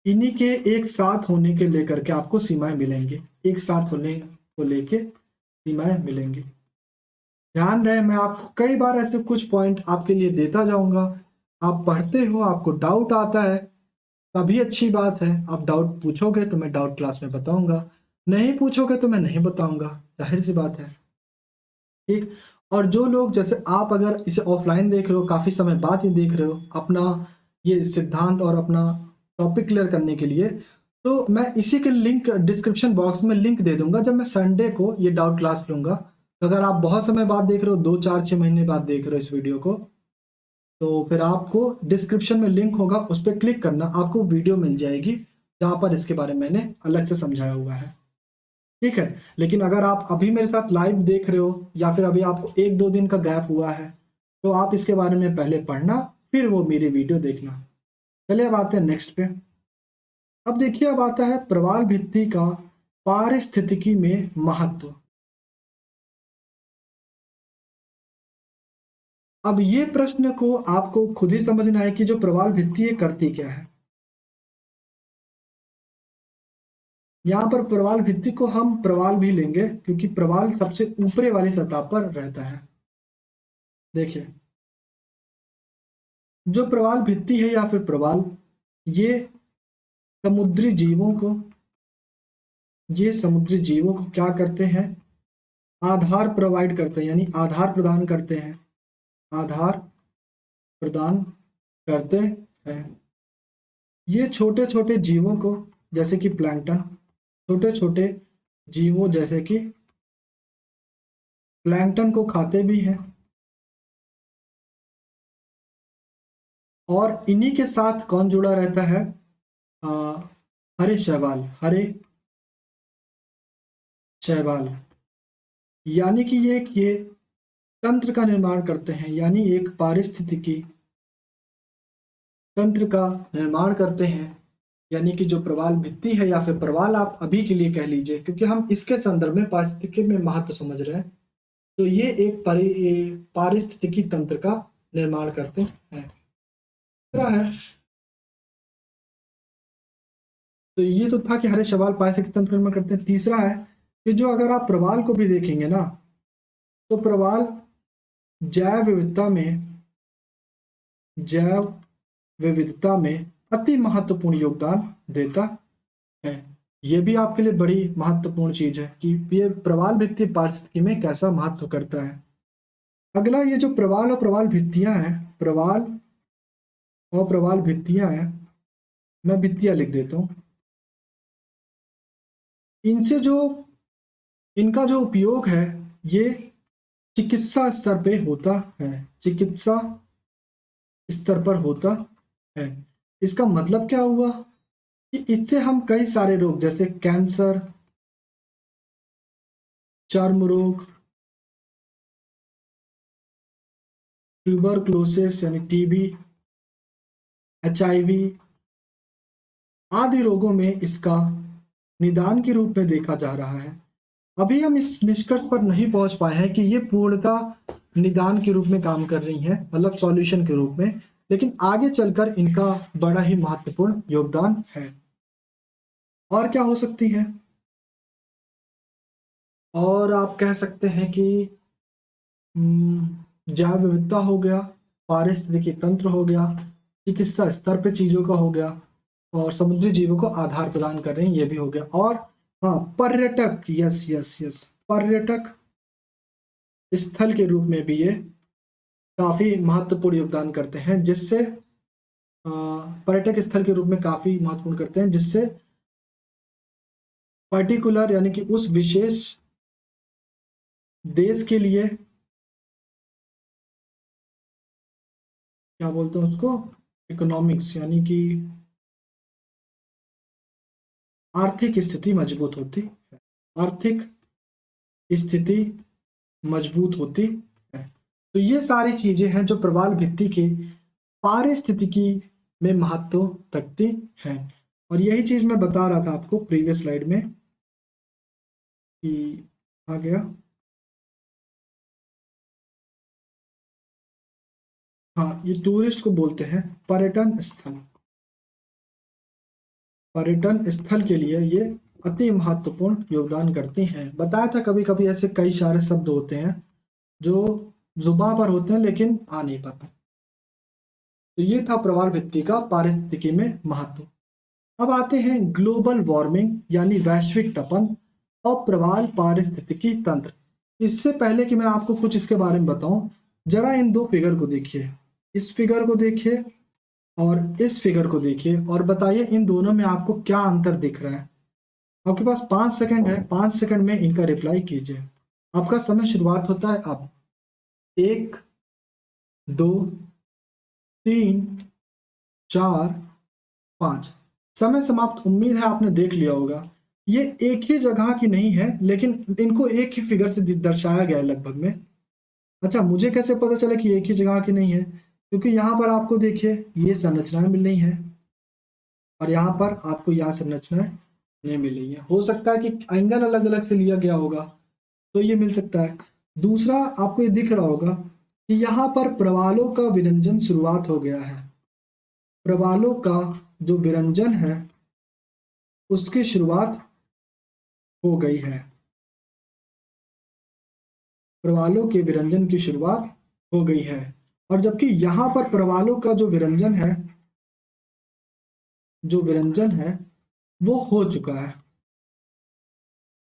इन्हीं के एक साथ होने के लेकर के आपको सीमाएं मिलेंगी, एक साथ होने को लेके सीमाएं मिलेंगी। ध्यान रहे, मैं आपको कई बार ऐसे कुछ पॉइंट आपके लिए देता जाऊंगा, आप पढ़ते हो, आपको डाउट आता है, तभी अच्छी बात है। आप डाउट पूछोगे तो मैं डाउट क्लास में बताऊँगा, नहीं पूछोगे तो मैं नहीं बताऊँगा, ज़ाहिर-सी बात है। ठीक। और जो लोग जैसे आप अगर इसे ऑफलाइन देख रहे हो, काफ़ी समय बाद ये देख रहे हो, अपना ये सिद्धांत और अपना टॉपिक क्लियर करने के लिए, तो मैं इसी के लिंक डिस्क्रिप्शन बॉक्स में लिंक दे दूँगा जब मैं संडे को ये डाउट क्लास लूँगा। तो अगर आप बहुत समय बाद देख रहे हो, 2, 4, 6 महीने बाद देख रहे हो इस वीडियो को, तो फिर आपको डिस्क्रिप्शन में लिंक होगा, उस पे क्लिक करना, आपको वीडियो मिल जाएगी, जहाँ पर इसके बारे में मैंने अलग से समझाया हुआ है। ठीक है? लेकिन अगर आप अभी मेरे साथ लाइव देख रहे हो या फिर अभी आपको 1-2 दिन का गैप हुआ है, तो आप इसके बारे में पहले पढ़ना, फिर वो मेरी वीडियो देखना। चलिए अब आते हैं नेक्स्ट पे। अब देखिए, अब आता है प्रवाल भित्ति का पारिस्थितिकी में महत्व। अब ये प्रश्न को आपको खुद ही समझना है कि जो प्रवाल भित्ति है करती क्या है? यहाँ पर प्रवाल भित्ति को हम प्रवाल भी लेंगे क्योंकि प्रवाल सबसे ऊपरे वाली सतह पर रहता है। देखिए, जो प्रवाल भित्ति है या फिर प्रवाल, ये समुद्री जीवों को ये समुद्री जीवों को क्या करते हैं? आधार प्रोवाइड करते हैं, यानी आधार प्रदान करते हैं। आधार प्रदान करते हैं। ये छोटे-छोटे जीवों को, जैसे कि प्लैंकटन, छोटे-छोटे जीवों जैसे कि प्लैंकटन को खाते भी हैं। और इन्हीं के साथ कौन जुड़ा रहता है? अ, हरे शैवाल, हरे शैवाल। यानी कि ये तंत्र का निर्माण करते हैं, यानी एक पारिस्थितिकी तंत्र का निर्माण करते हैं। यानी कि जो प्रवाल भित्ति है या फिर प्रवाल आप अभी के लिए कह लीजिए, क्योंकि हम इसके संदर्भ में पारिस्थितिकी में महत्व समझ रहे हैं। तो ये एक पारिस्थितिकी तंत्र का निर्माण करते हैं। दूसरा है, तो ये तो था कि हरे शैवाल पारिस्थितिकी तंत्र का निर्माण करते हैं। तीसरा है कि जो अगर आप प्रवाल को भी देखेंगे ना, तो प्रवाल जैव विविधता में जैव विविधता में अति महत्वपूर्ण योगदान देता है। ये भी आपके लिए बड़ी महत्वपूर्ण चीज है कि ये प्रवाल भित्ति पारिस्थितिकी में कैसा महत्व करता है। अगला, ये जो प्रवाल और प्रवाल भित्तियां हैं, प्रवाल और प्रवाल भित्तियां हैं, मैं भित्तियां लिख देता हूँ। इनसे जो इनका जो उपयोग है, ये चिकित्सा स्तर पे होता है, चिकित्सा स्तर पर होता है। इसका मतलब क्या हुआ कि इससे हम कई सारे रोग जैसे कैंसर, चर्म रोग, ट्यूबरक्लोसिस यानी टीबी, एचआईवी आदि रोगों में इसका निदान के रूप में देखा जा रहा है। अभी हम इस निष्कर्ष पर नहीं पहुंच पाए हैं कि ये पूर्णतः निदान के रूप में काम कर रही हैं, मतलब सॉल्यूशन के रूप में, लेकिन आगे चलकर इनका बड़ा ही महत्वपूर्ण योगदान है। और क्या हो सकती है? और आप कह सकते हैं कि जैव विविधता हो गया, पारिस्थितिकी तंत्र हो गया, चिकित्सा स्तर पे चीज़ों का हो गया, और समुद्री जीवों को आधार प्रदान कर रहे हैं, ये भी हो गया। और हाँ, पर्यटक, यस यस यस, पर्यटक स्थल के रूप में भी ये काफ़ी महत्वपूर्ण योगदान करते हैं, जिससे पर्यटक स्थल के रूप में काफ़ी महत्वपूर्ण करते हैं, जिससे पर्टिकुलर यानी कि उस विशेष देश के लिए, क्या बोलते हैं उसको, इकोनॉमिक्स, यानी कि आर्थिक स्थिति मजबूत होती है। आर्थिक स्थिति मजबूत होती है। तो ये सारी चीजें हैं जो प्रवाल भित्ति के पारिस्थितिकी में महत्व रखती हैं। और यही चीज मैं बता रहा था आपको प्रीवियस स्लाइड में कि आ गया, हाँ, ये टूरिस्ट को बोलते हैं पर्यटन स्थल। पर्यटन स्थल के लिए ये अति महत्वपूर्ण योगदान करती हैं। बताया था कभी कभी ऐसे कई सारे शब्द होते हैं जो जुबान पर होते हैं लेकिन आ नहीं पाते। तो ये था प्रवाल भित्ति का पारिस्थितिकी में महत्व। अब आते हैं ग्लोबल वार्मिंग यानी वैश्विक तपन और प्रवाल पारिस्थितिकी तंत्र। इससे पहले कि मैं आपको कुछ इसके बारे में बताऊं, जरा इन दो फिगर को देखिए, इस फिगर को देखिए और इस फिगर को देखिए और बताइए इन दोनों में आपको क्या अंतर दिख रहा है। आपके पास 5 सेकंड है, 5 सेकंड में इनका रिप्लाई कीजिए। आपका समय शुरुआत होता है अब। 1, 2, 3, 4, 5। समय समाप्त। उम्मीद है आपने देख लिया होगा। ये एक ही जगह की नहीं है, लेकिन इनको एक ही फिगर से दर्शाया गया है लगभग में। अच्छा, मुझे कैसे पता चला कि एक ही जगह की नहीं है? क्योंकि यहाँ पर आपको देखिए ये संरचनाएं मिल रही हैं और यहाँ पर आपको यह संरचनाएं नहीं मिल रही है। हो सकता है कि एंगल अलग अलग से लिया गया होगा, तो ये मिल सकता है। दूसरा, आपको ये दिख रहा होगा कि यहाँ पर प्रवालों का विरंजन शुरुआत हो गया है। प्रवालों का जो विरंजन है उसकी शुरुआत हो गई है। प्रवालों के विरंजन की शुरुआत हो गई है। और जबकि यहाँ पर प्रवालों का जो विरंजन है वो हो चुका है।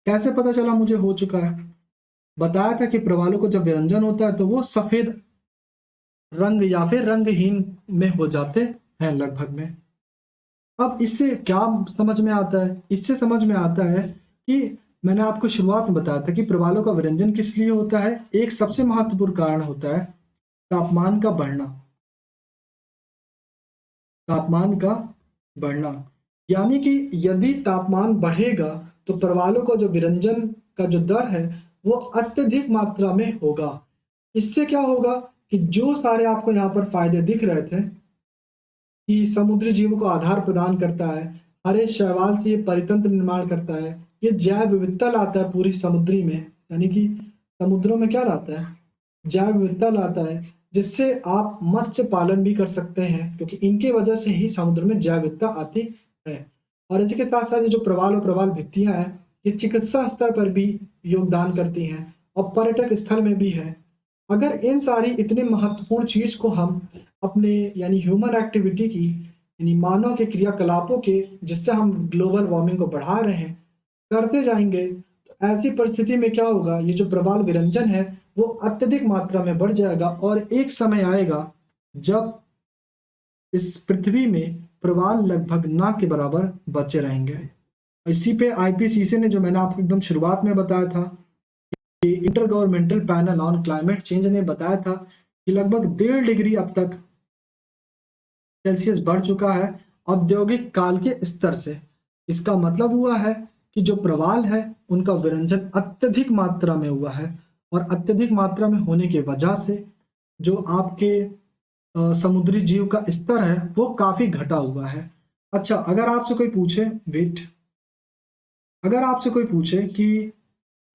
कैसे पता चला मुझे हो चुका है? बताया था कि प्रवालों को जब विरंजन होता है तो वो सफेद रंग या फिर रंगहीन में हो जाते हैं लगभग में। अब इससे क्या समझ में आता है? इससे समझ में आता है कि मैंने आपको शुरुआत में बताया था कि प्रवालों का विरंजन किस लिए होता है। एक सबसे महत्वपूर्ण कारण होता है तापमान का बढ़ना। तापमान का बढ़ना यानी कि यदि तापमान बढ़ेगा तो प्रवालों का जो विरंजन का जो दर है वो अत्यधिक मात्रा में होगा। इससे क्या होगा कि जो सारे आपको यहाँ पर फायदे दिख रहे थे कि समुद्री जीवों को आधार प्रदान करता है, हरे शैवाल से ये परितंत्र निर्माण करता है, ये जैव विविधता लाता है पूरी समुद्री में, यानी कि समुद्रों में क्या लाता है? जैव विविधता लाता है, जिससे आप मत्स्य पालन भी कर सकते हैं क्योंकि इनके वजह से ही समुद्र में जैव विविधता आती है। और इसी के साथ साथ ये जो प्रवाल और प्रवाल भित्तियां हैं ये चिकित्सा स्तर पर भी योगदान करती हैं और पर्यटक स्थल में भी है। अगर इन सारी इतने महत्वपूर्ण चीज को हम अपने यानी ह्यूमन एक्टिविटी की यानी मानव के क्रियाकलापों के जिससे हम ग्लोबल वार्मिंग को बढ़ा रहे हैं करते जाएंगे तो ऐसी परिस्थिति में क्या होगा, ये जो प्रवाल विरंजन है वो अत्यधिक मात्रा में बढ़ जाएगा और एक समय आएगा जब इस पृथ्वी में प्रवाल लगभग ना के बराबर बचे रहेंगे। इसी पे आईपीसीसी ने, जो मैंने आपको एकदम शुरुआत में बताया था, inter governmental panel on climate change ने बताया था कि लगभग 1.5 डिग्री अब तक सेल्सियस बढ़ चुका है औद्योगिक काल के स्तर से। इसका मतलब हुआ है कि जो प्रवाल है उनका विरंजन अत्यधिक मात्रा में हुआ है और अत्यधिक मात्रा में होने की वजह से जो आपके समुद्री जीव का स्तर है वो काफी घटा हुआ है। अच्छा, अगर आपसे कोई पूछे अगर आपसे कोई पूछे कि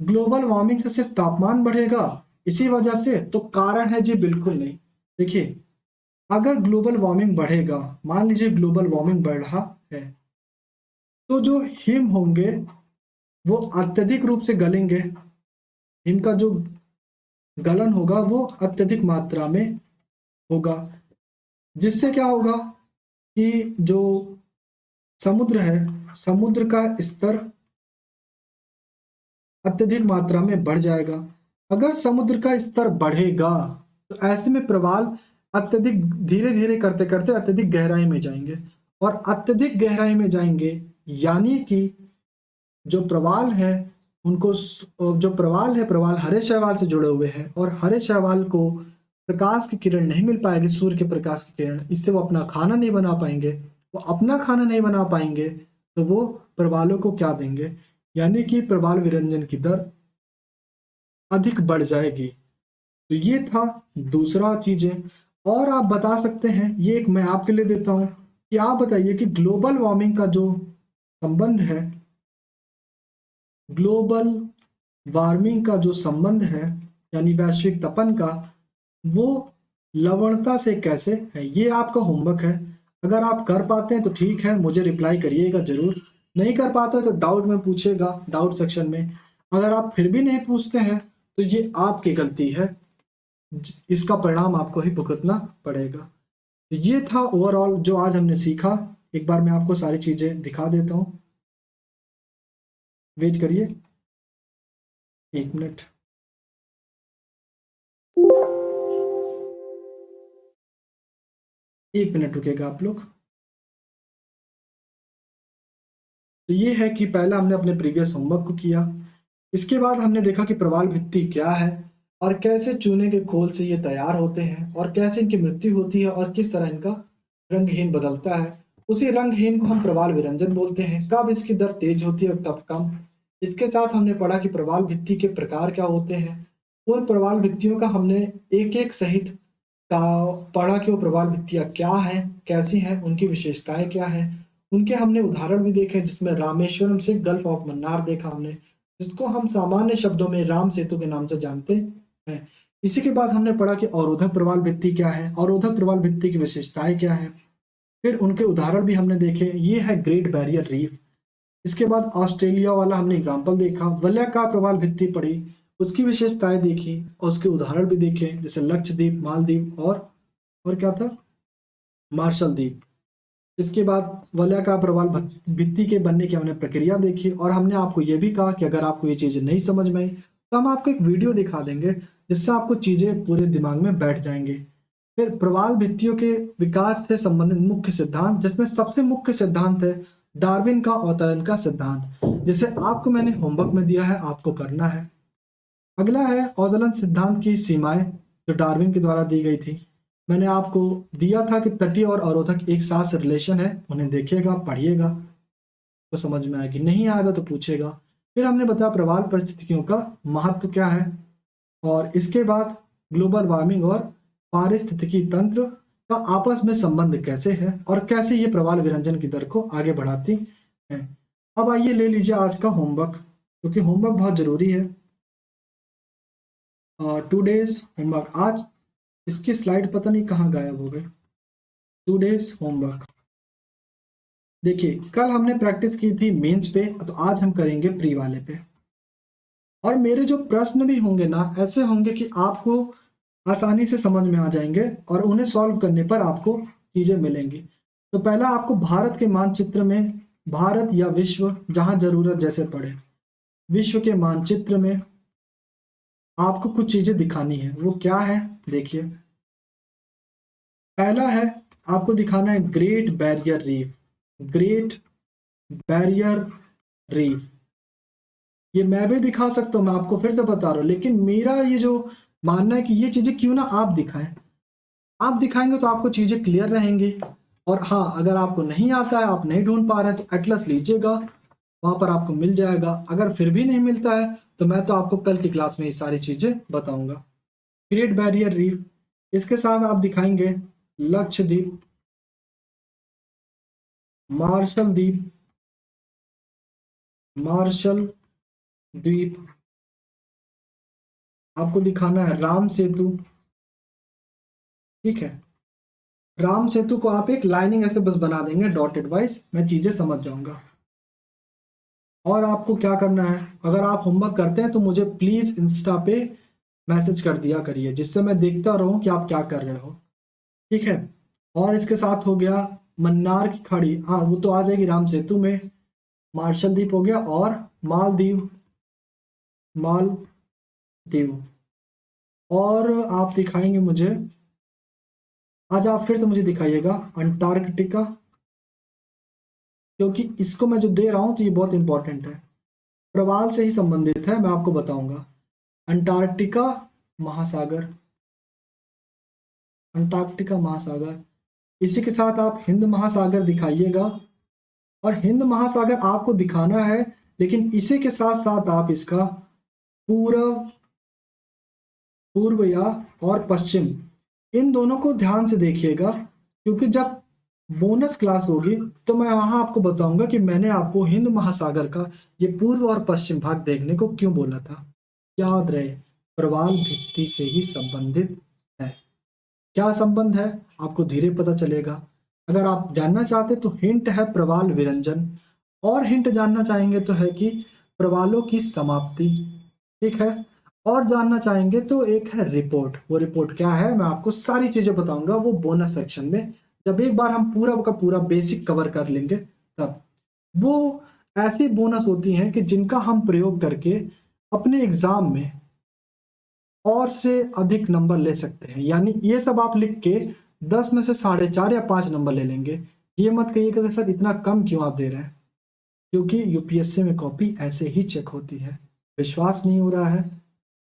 ग्लोबल वार्मिंग से सिर्फ तापमान बढ़ेगा इसी वजह से, तो कारण है जी बिल्कुल नहीं। देखिए, अगर ग्लोबल वार्मिंग बढ़ेगा, मान लीजिए ग्लोबल वार्मिंग बढ़ रहा है, तो जो हिम होंगे वो अत्यधिक रूप से गलेंगे। हिम का जो गलन होगा वो अत्यधिक मात्रा में होगा, जिससे क्या होगा कि जो समुद्र है, समुद्र का स्तर अत्यधिक मात्रा में बढ़ जाएगा। अगर समुद्र का स्तर बढ़ेगा तो ऐसे में प्रवाल अत्यधिक धीरे धीरे करते करते अत्यधिक गहराई में जाएंगे और अत्यधिक गहराई में जाएंगे यानी कि जो प्रवाल है उनको जो प्रवाल है, प्रवाल हरे शैवाल से जुड़े हुए हैं और हरे शैवाल को प्रकाश की किरण नहीं मिल पाएगी, सूर्य के प्रकाश की किरण, इससे वो अपना खाना नहीं बना पाएंगे। वो अपना खाना नहीं बना पाएंगे तो वो प्रवालों को क्या देंगे, यानी कि प्रवाल विरंजन की दर अधिक बढ़ जाएगी। तो ये था दूसरा चीजें। और आप बता सकते हैं, ये एक मैं आपके लिए देता हूं कि आप बताइए कि ग्लोबल वार्मिंग का जो संबंध है, ग्लोबल वार्मिंग का जो संबंध है यानी वैश्विक तपन का, वो लवणता से कैसे है। ये आपका होमवर्क है। अगर आप कर पाते हैं तो ठीक है, मुझे रिप्लाई करिएगा जरूर। नहीं कर पाते तो डाउट में पूछेगा, डाउट सेक्शन में। अगर आप फिर भी नहीं पूछते हैं तो ये आपकी गलती है, इसका परिणाम आपको ही भुगतना पड़ेगा। तो ये था ओवरऑल जो आज हमने सीखा। एक बार मैं आपको सारी चीज़ें दिखा देता हूँ, वेट करिए 1 मिनट। एक मिनट रुकेगा आप लोग। तो ये है कि पहला हमने अपने प्रीवियस होमवर्क को किया। इसके बाद हमने देखा कि प्रवाल भित्ति क्या है और कैसे चूने के खोल से ये तैयार होते हैं और कैसे इनकी मृत्यु होती है और किस तरह इनका रंगहीन बदलता है। उसी रंगहीन को हम प्रवाल विरंजन बोलते हैं। कब इसकी दर तेज होती है और कब कम। इसके साथ हमने पढ़ा कि प्रवाल भित्ति के प्रकार क्या होते हैं। उन प्रवाल भित्तियों का हमने एक एक सहित का पढ़ा कि वो प्रवाल भित्तियाँ क्या हैं, कैसी हैं, उनकी विशेषताएं क्या हैं। उनके हमने उदाहरण भी देखे जिसमें रामेश्वरम से गल्फ ऑफ मन्नार देखा हमने, जिसको हम सामान्य शब्दों में राम सेतु के नाम से जानते हैं। इसी के बाद हमने पढ़ा कि अवरोधक प्रवाल भित्ति क्या है, अवरोधक प्रवाल भित्ति की विशेषताएं क्या है। फिर उनके उदाहरण भी हमने देखे। ये है ग्रेट बैरियर रीफ। इसके बाद ऑस्ट्रेलिया वाला हमने एग्जाम्पल देखा। वलयाकार प्रवाल भित्ति पढ़ी, उसकी विशेषताएं देखी और उसके उदाहरण भी देखे, जैसे लक्षद्वीप, मालदीव और क्या था, मार्शल द्वीप। इसके बाद वलयाकार प्रवाल भित्ति के बनने की हमने प्रक्रिया देखी और हमने आपको ये भी कहा कि अगर आपको ये चीज़ें नहीं समझ में आई तो हम आपको एक वीडियो दिखा देंगे जिससे आपको चीज़ें पूरे दिमाग में बैठ जाएंगे। फिर प्रवाल भित्तियों के विकास से संबंधित मुख्य सिद्धांत, जिसमें सबसे मुख्य सिद्धांत है डार्विन का अवतरण का सिद्धांत, जिसे आपको मैंने होमवर्क में दिया है, आपको करना है। अगला है अवतरण सिद्धांत की सीमाएं, जो डार्विन के द्वारा दी गई थी। मैंने आपको दिया था कि तटीय और अवरोधक एक साथ से रिलेशन है, उन्हें देखिएगा, पढ़िएगा तो समझ में आएगी, नहीं आएगा तो पूछेगा। फिर हमने बताया प्रवाल परिस्थितियों का महत्व क्या है और इसके बाद ग्लोबल वार्मिंग और पारिस्थितिकी तंत्र का आपस में संबंध कैसे है और कैसे ये प्रवाल विरंजन की दर को आगे बढ़ाती है। अब आइए ले लीजिए आज का होमवर्क, क्योंकि होमवर्क बहुत जरूरी है। 2 डेज होमवर्क आज। इसकी स्लाइड पता नहीं कहाँ गायब हो गई। 2 डेज होमवर्क। देखिए कल हमने प्रैक्टिस की थी मेंस पे, तो आज हम करेंगे प्री वाले पे। और मेरे जो प्रश्न भी होंगे ना, ऐसे होंगे कि आपको आसानी से समझ में आ जाएंगे और उन्हें सॉल्व करने पर आपको चीजें मिलेंगी। तो पहला आपको भारत के मानचित्र में, भारत या विश्व जहां जरूरत जैसे पड़े, विश्व के मानचित्र में आपको कुछ चीजें दिखानी है। वो क्या है देखिए। पहला है आपको दिखाना है great barrier reef. Great barrier reef, ये मैं भी दिखा सकता हूँ, मैं आपको फिर से बता रहा हूँ, लेकिन मेरा ये जो मानना है कि ये चीजें क्यों ना आप दिखाएं। आप दिखाएंगे तो आपको चीजें क्लियर रहेंगी। और हाँ, अगर आपको नहीं आता है, आप नहीं ढूंढ पा रहे हैं, तो एटलस लीजिएगा, वहां पर आपको मिल जाएगा। अगर फिर भी नहीं मिलता है तो मैं तो आपको कल की क्लास में ये सारी चीजें बताऊंगा। ग्रेट बैरियर रीफ, इसके साथ आप दिखाएंगे लक्षद्वीप, मार्शल द्वीप, मार्शल द्वीप, आपको दिखाना है राम सेतु। ठीक है, राम सेतु को आप एक लाइनिंग ऐसे बस बना देंगे डॉटेड वाइज, मैं चीजें समझ जाऊंगा। और आपको क्या करना है, अगर आप होमवर्क करते हैं तो मुझे प्लीज इंस्टा पे मैसेज कर दिया करिए, जिससे मैं देखता रहूं कि आप क्या कर रहे हो। ठीक है, और इसके साथ हो गया मन्नार की खाड़ी, हाँ वो तो आ जाएगी राम सेतु में। मार्शल द्वीप हो गया और मालदीव, मालदीव। और आप दिखाएंगे मुझे, आज आप फिर से मुझे दिखाइएगा अंटार्कटिका, क्योंकि इसको मैं जो दे रहा हूं तो ये बहुत इंपॉर्टेंट है, प्रवाल से ही संबंधित है, मैं आपको बताऊंगा। अंटार्कटिका महासागर, अंटार्कटिका महासागर। इसी के साथ आप हिंद महासागर दिखाइएगा। और हिंद महासागर आपको दिखाना है, लेकिन इसी के साथ साथ आप इसका पूर्व, पूर्व या और पश्चिम, इन दोनों को ध्यान से देखिएगा, क्योंकि जब बोनस क्लास होगी तो मैं वहां आपको बताऊंगा कि मैंने आपको हिंद महासागर का ये पूर्व और पश्चिम भाग देखने को क्यों बोला था। याद रहे, प्रवाल भित्ति से ही संबंधित है। क्या संबंध है आपको धीरे पता चलेगा। अगर आप जानना चाहते तो हिंट है प्रवाल विरंजन, और हिंट जानना चाहेंगे तो है कि प्रवालों की समाप्ति। ठीक है, और जानना चाहेंगे तो एक है रिपोर्ट। वो रिपोर्ट क्या है मैं आपको सारी चीजें बताऊंगा, वो बोनस सेक्शन में जब एक बार हम पूरा का पूरा बेसिक कवर कर लेंगे तब। वो ऐसी बोनस होती हैं कि जिनका हम प्रयोग करके अपने एग्ज़ाम में और से अधिक नंबर ले सकते हैं। यानी ये सब आप लिख के 10 में से 4.5 या 5 नंबर ले लेंगे। ये मत कहिएगा कि सर इतना कम क्यों आप दे रहे हैं? क्योंकि यूपीएससी में कॉपी ऐसे ही चेक होती है। विश्वास नहीं हो रहा है?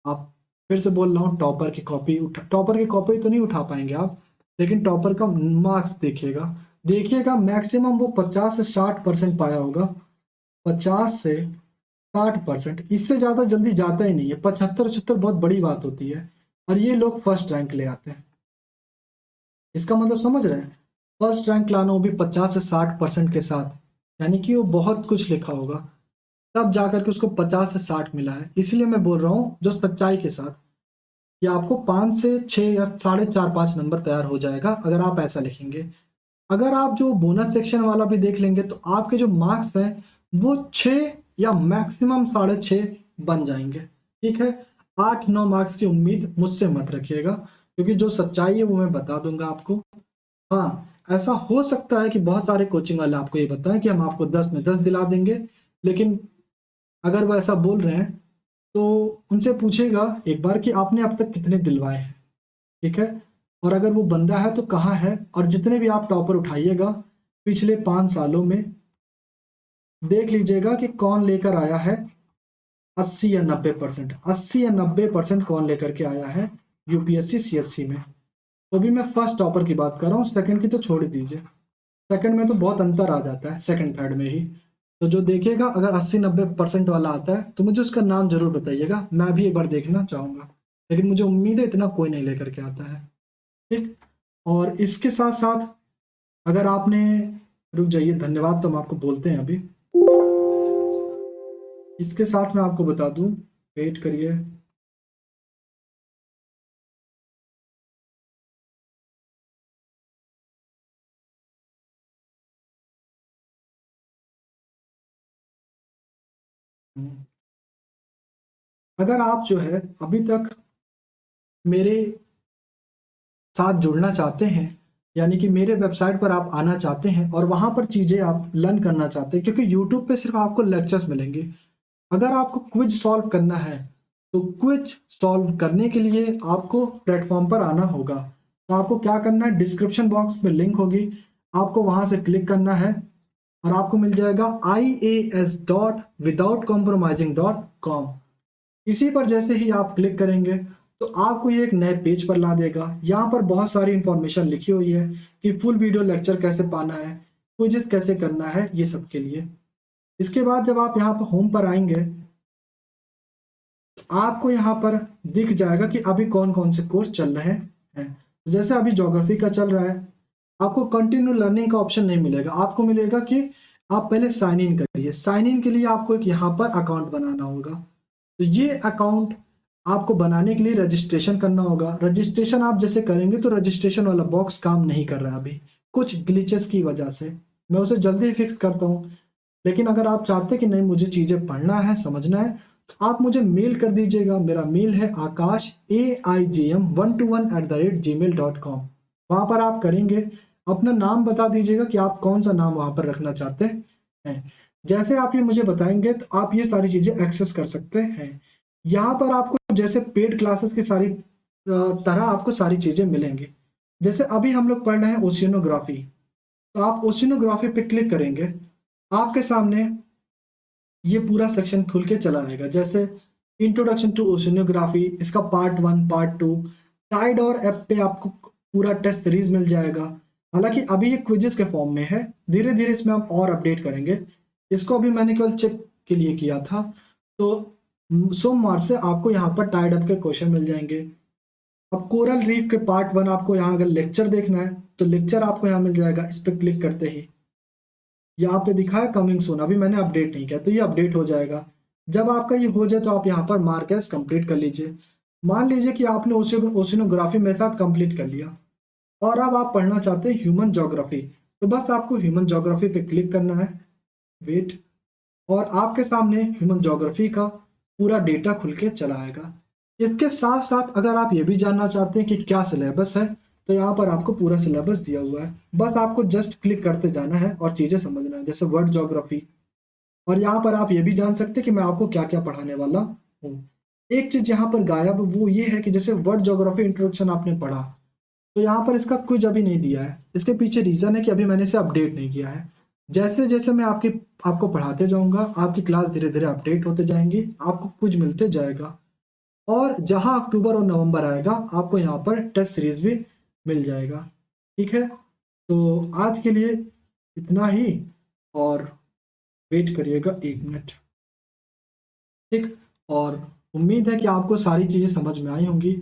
आप फिर से बोल रहा हूँ, टॉपर की कॉपी तो नहीं उठा पाएँगे आप, लेकिन टॉपर का मार्क्स देखिएगा। देखिएगा मैक्सिमम वो 50 से 60% पाया होगा। 50 से 60%, इससे ज़्यादा जल्दी जाता ही नहीं है। 75-76 बहुत बड़ी बात होती है और ये लोग फर्स्ट रैंक ले आते हैं। इसका मतलब समझ रहे हैं? फर्स्ट रैंक लाना वो भी 50 से 60% के साथ, यानी कि वो बहुत कुछ लिखा होगा, तब जाकर के उसको 50 से 60 मिला है। इसलिए मैं बोल रहा हूँ जो सच्चाई के साथ कि आपको 5 से 6 या 4.5-5 नंबर तैयार हो जाएगा अगर आप ऐसा लिखेंगे। अगर आप जो बोनस सेक्शन वाला भी देख लेंगे तो आपके जो मार्क्स हैं वो 6 या मैक्सिमम 6.5 बन जाएँगे, ठीक है? 8-9 मार्क्स की उम्मीद मुझसे मत रखिएगा, क्योंकि जो सच्चाई है वो मैं बता दूँगा आपको। हाँ, ऐसा हो सकता है कि बहुत सारे कोचिंग वाले आपको ये बताएँ कि हम आपको 10 में 10 दिला देंगे, लेकिन अगर वो ऐसा बोल रहे हैं, तो उनसे पूछिएगा एक बार कि आपने अब तक कितने दिलवाए हैं, ठीक है? और अगर वो बंदा है तो कहाँ है? और जितने भी आप टॉपर उठाइएगा, पिछले 5 सालों में देख लीजिएगा कि कौन लेकर आया है 80 या 90%। 80 या 90% कौन लेकर के आया है यूपीएससी, सीएससी में। तो अभी मैं फर्स्ट टॉपर की बात कर रहा हूँ, सेकंड की तो छोड़ ही दीजिए। सेकंड में तो बहुत अंतर आ जाता है, सेकंड थर्ड में ही। तो जो देखेगा अगर 80-90% वाला आता है तो मुझे उसका नाम ज़रूर बताइएगा, मैं भी एक बार देखना चाहूँगा। लेकिन मुझे उम्मीद है इतना कोई नहीं लेकर के आता है, ठीक? और इसके साथ-साथ अगर आपने, रुक जाइए, धन्यवाद तो हम आपको बोलते हैं अभी। इसके साथ मैं आपको बता दूँ, वेट करिए। अगर आप जो है अभी तक मेरे साथ जुड़ना चाहते हैं, यानी कि मेरे वेबसाइट पर आप आना चाहते हैं और वहाँ पर चीज़ें आप लर्न करना चाहते हैं, क्योंकि यूट्यूब पे सिर्फ आपको लेक्चर्स मिलेंगे। अगर आपको क्विज सॉल्व करना है, तो क्विज सॉल्व करने के लिए आपको प्लेटफॉर्म पर आना होगा। तो आपको क्या करना है, डिस्क्रिप्शन बॉक्स में लिंक होगी, आपको वहाँ से क्लिक करना है और आपको मिल जाएगा ias.withoutcompromising.com। इसी पर जैसे ही आप क्लिक करेंगे तो आपको ये एक नए पेज पर ला देगा। यहाँ पर बहुत सारी इंफॉर्मेशन लिखी हुई है कि फुल वीडियो लेक्चर कैसे पाना है, क्विज़ेस कैसे करना है, ये सब के लिए। इसके बाद जब आप यहाँ पर होम पर आएंगे तो आपको यहाँ पर दिख जाएगा कि अभी कौन कौन से कोर्स चल रहे हैं। तो जैसे अभी ज्योग्राफी का चल रहा है, आपको कंटिन्यू लर्निंग का ऑप्शन नहीं मिलेगा, आपको मिलेगा कि आप पहले साइन इन करिए। साइन इन के लिए आपको एक यहाँ पर अकाउंट बनाना होगा। तो ये अकाउंट आपको बनाने के लिए रजिस्ट्रेशन करना होगा। रजिस्ट्रेशन आप जैसे करेंगे तो रजिस्ट्रेशन वाला बॉक्स काम नहीं कर रहा है अभी, कुछ ग्लिचेस की वजह से। मैं उसे जल्दी ही फिक्स करता हूँ। लेकिन अगर आप चाहते हैं कि नहीं मुझे चीज़ें पढ़ना है, समझना है, तो आप मुझे मेल कर दीजिएगा। मेरा मेल है akash@gmail.com। वहाँ पर आप करेंगे, अपना नाम बता दीजिएगा कि आप कौन सा नाम वहाँ पर रखना चाहते हैं। जैसे आप ये मुझे बताएंगे तो आप ये सारी चीज़ें एक्सेस कर सकते हैं। यहाँ पर आपको जैसे पेड क्लासेस की सारी तरह आपको सारी चीज़ें मिलेंगी। जैसे अभी हम लोग पढ़ रहे हैं ओशिनोग्राफी, तो आप ओशिनोग्राफी पे क्लिक करेंगे, आपके सामने ये पूरा सेक्शन खुल के चला आएगा। जैसे इंट्रोडक्शन टू ओशिनोग्राफी, इसका पार्ट 1, पार्ट 2, टाइड और ऐप पे आपको पूरा टेस्ट सीरीज मिल जाएगा। हालांकि अभी ये क्विजेस के फॉर्म में है, धीरे धीरे इसमें हम और अपडेट करेंगे। इसको अभी मैंने केवल चेक के लिए किया था। तो सोमवार से आपको यहाँ पर टाइड अप के क्वेश्चन मिल जाएंगे। अब कोरल रीफ के पार्ट 1 आपको यहाँ अगर लेक्चर देखना है तो लेक्चर आपको यहाँ मिल जाएगा, इस पर क्लिक करते ही। यहाँ पे दिखा है कमिंग सून, अभी मैंने अपडेट नहीं किया तो ये अपडेट हो जाएगा। जब आपका ये हो जाए तो आप यहाँ पर मार्क एज कंप्लीट कर लीजिए। मान लीजिए कि आपने ओशिनोग्राफी मेरे साथ कंप्लीट कर लिया और अब आप पढ़ना चाहते हैं ह्यूमन ज्योग्राफी, तो बस आपको ह्यूमन ज्योग्राफी पे क्लिक करना है। वेट, और आपके सामने ह्यूमन ज्योग्राफी का पूरा डेटा खुल के चला आएगा। इसके साथ साथ अगर आप ये भी जानना चाहते हैं कि क्या सिलेबस है, तो यहाँ पर आपको पूरा सिलेबस दिया हुआ है, बस आपको जस्ट क्लिक करते जाना है और चीज़ें समझना है, जैसे वर्ड ज्योग्राफी। और यहाँ पर आप ये भी जान सकते हैं कि मैं आपको क्या क्या पढ़ाने वाला हूँ। एक चीज़ यहाँ पर गायब वो ये है कि जैसे वर्ड ज्योग्राफी इंट्रोडक्शन आपने पढ़ा, तो यहाँ पर इसका क्विज अभी नहीं दिया है। इसके पीछे रीज़न है कि अभी मैंने इसे अपडेट नहीं किया है। जैसे जैसे मैं आपको पढ़ाते जाऊँगा, आपकी क्लास धीरे धीरे अपडेट होते जाएंगी, आपको क्विज मिलते जाएगा। और जहाँ अक्टूबर और नवंबर आएगा, आपको यहाँ पर टेस्ट सीरीज भी मिल जाएगा। ठीक है, तो आज के लिए इतना ही, और वेट करिएगा 1 मिनट। ठीक, और उम्मीद है कि आपको सारी चीज़ें समझ में आई होंगी,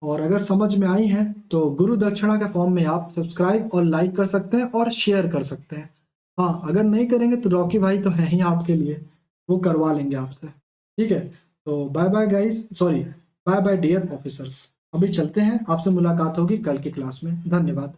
और अगर समझ में आई हैं तो गुरु दक्षिणा के फॉर्म में आप सब्सक्राइब और लाइक कर सकते हैं और शेयर कर सकते हैं। हाँ, अगर नहीं करेंगे तो रॉकी भाई तो हैं ही आपके लिए, वो करवा लेंगे आपसे। ठीक है, तो bye bye guys, sorry, bye bye dear officers. अभी चलते हैं, आपसे मुलाकात होगी कल की क्लास में। धन्यवाद।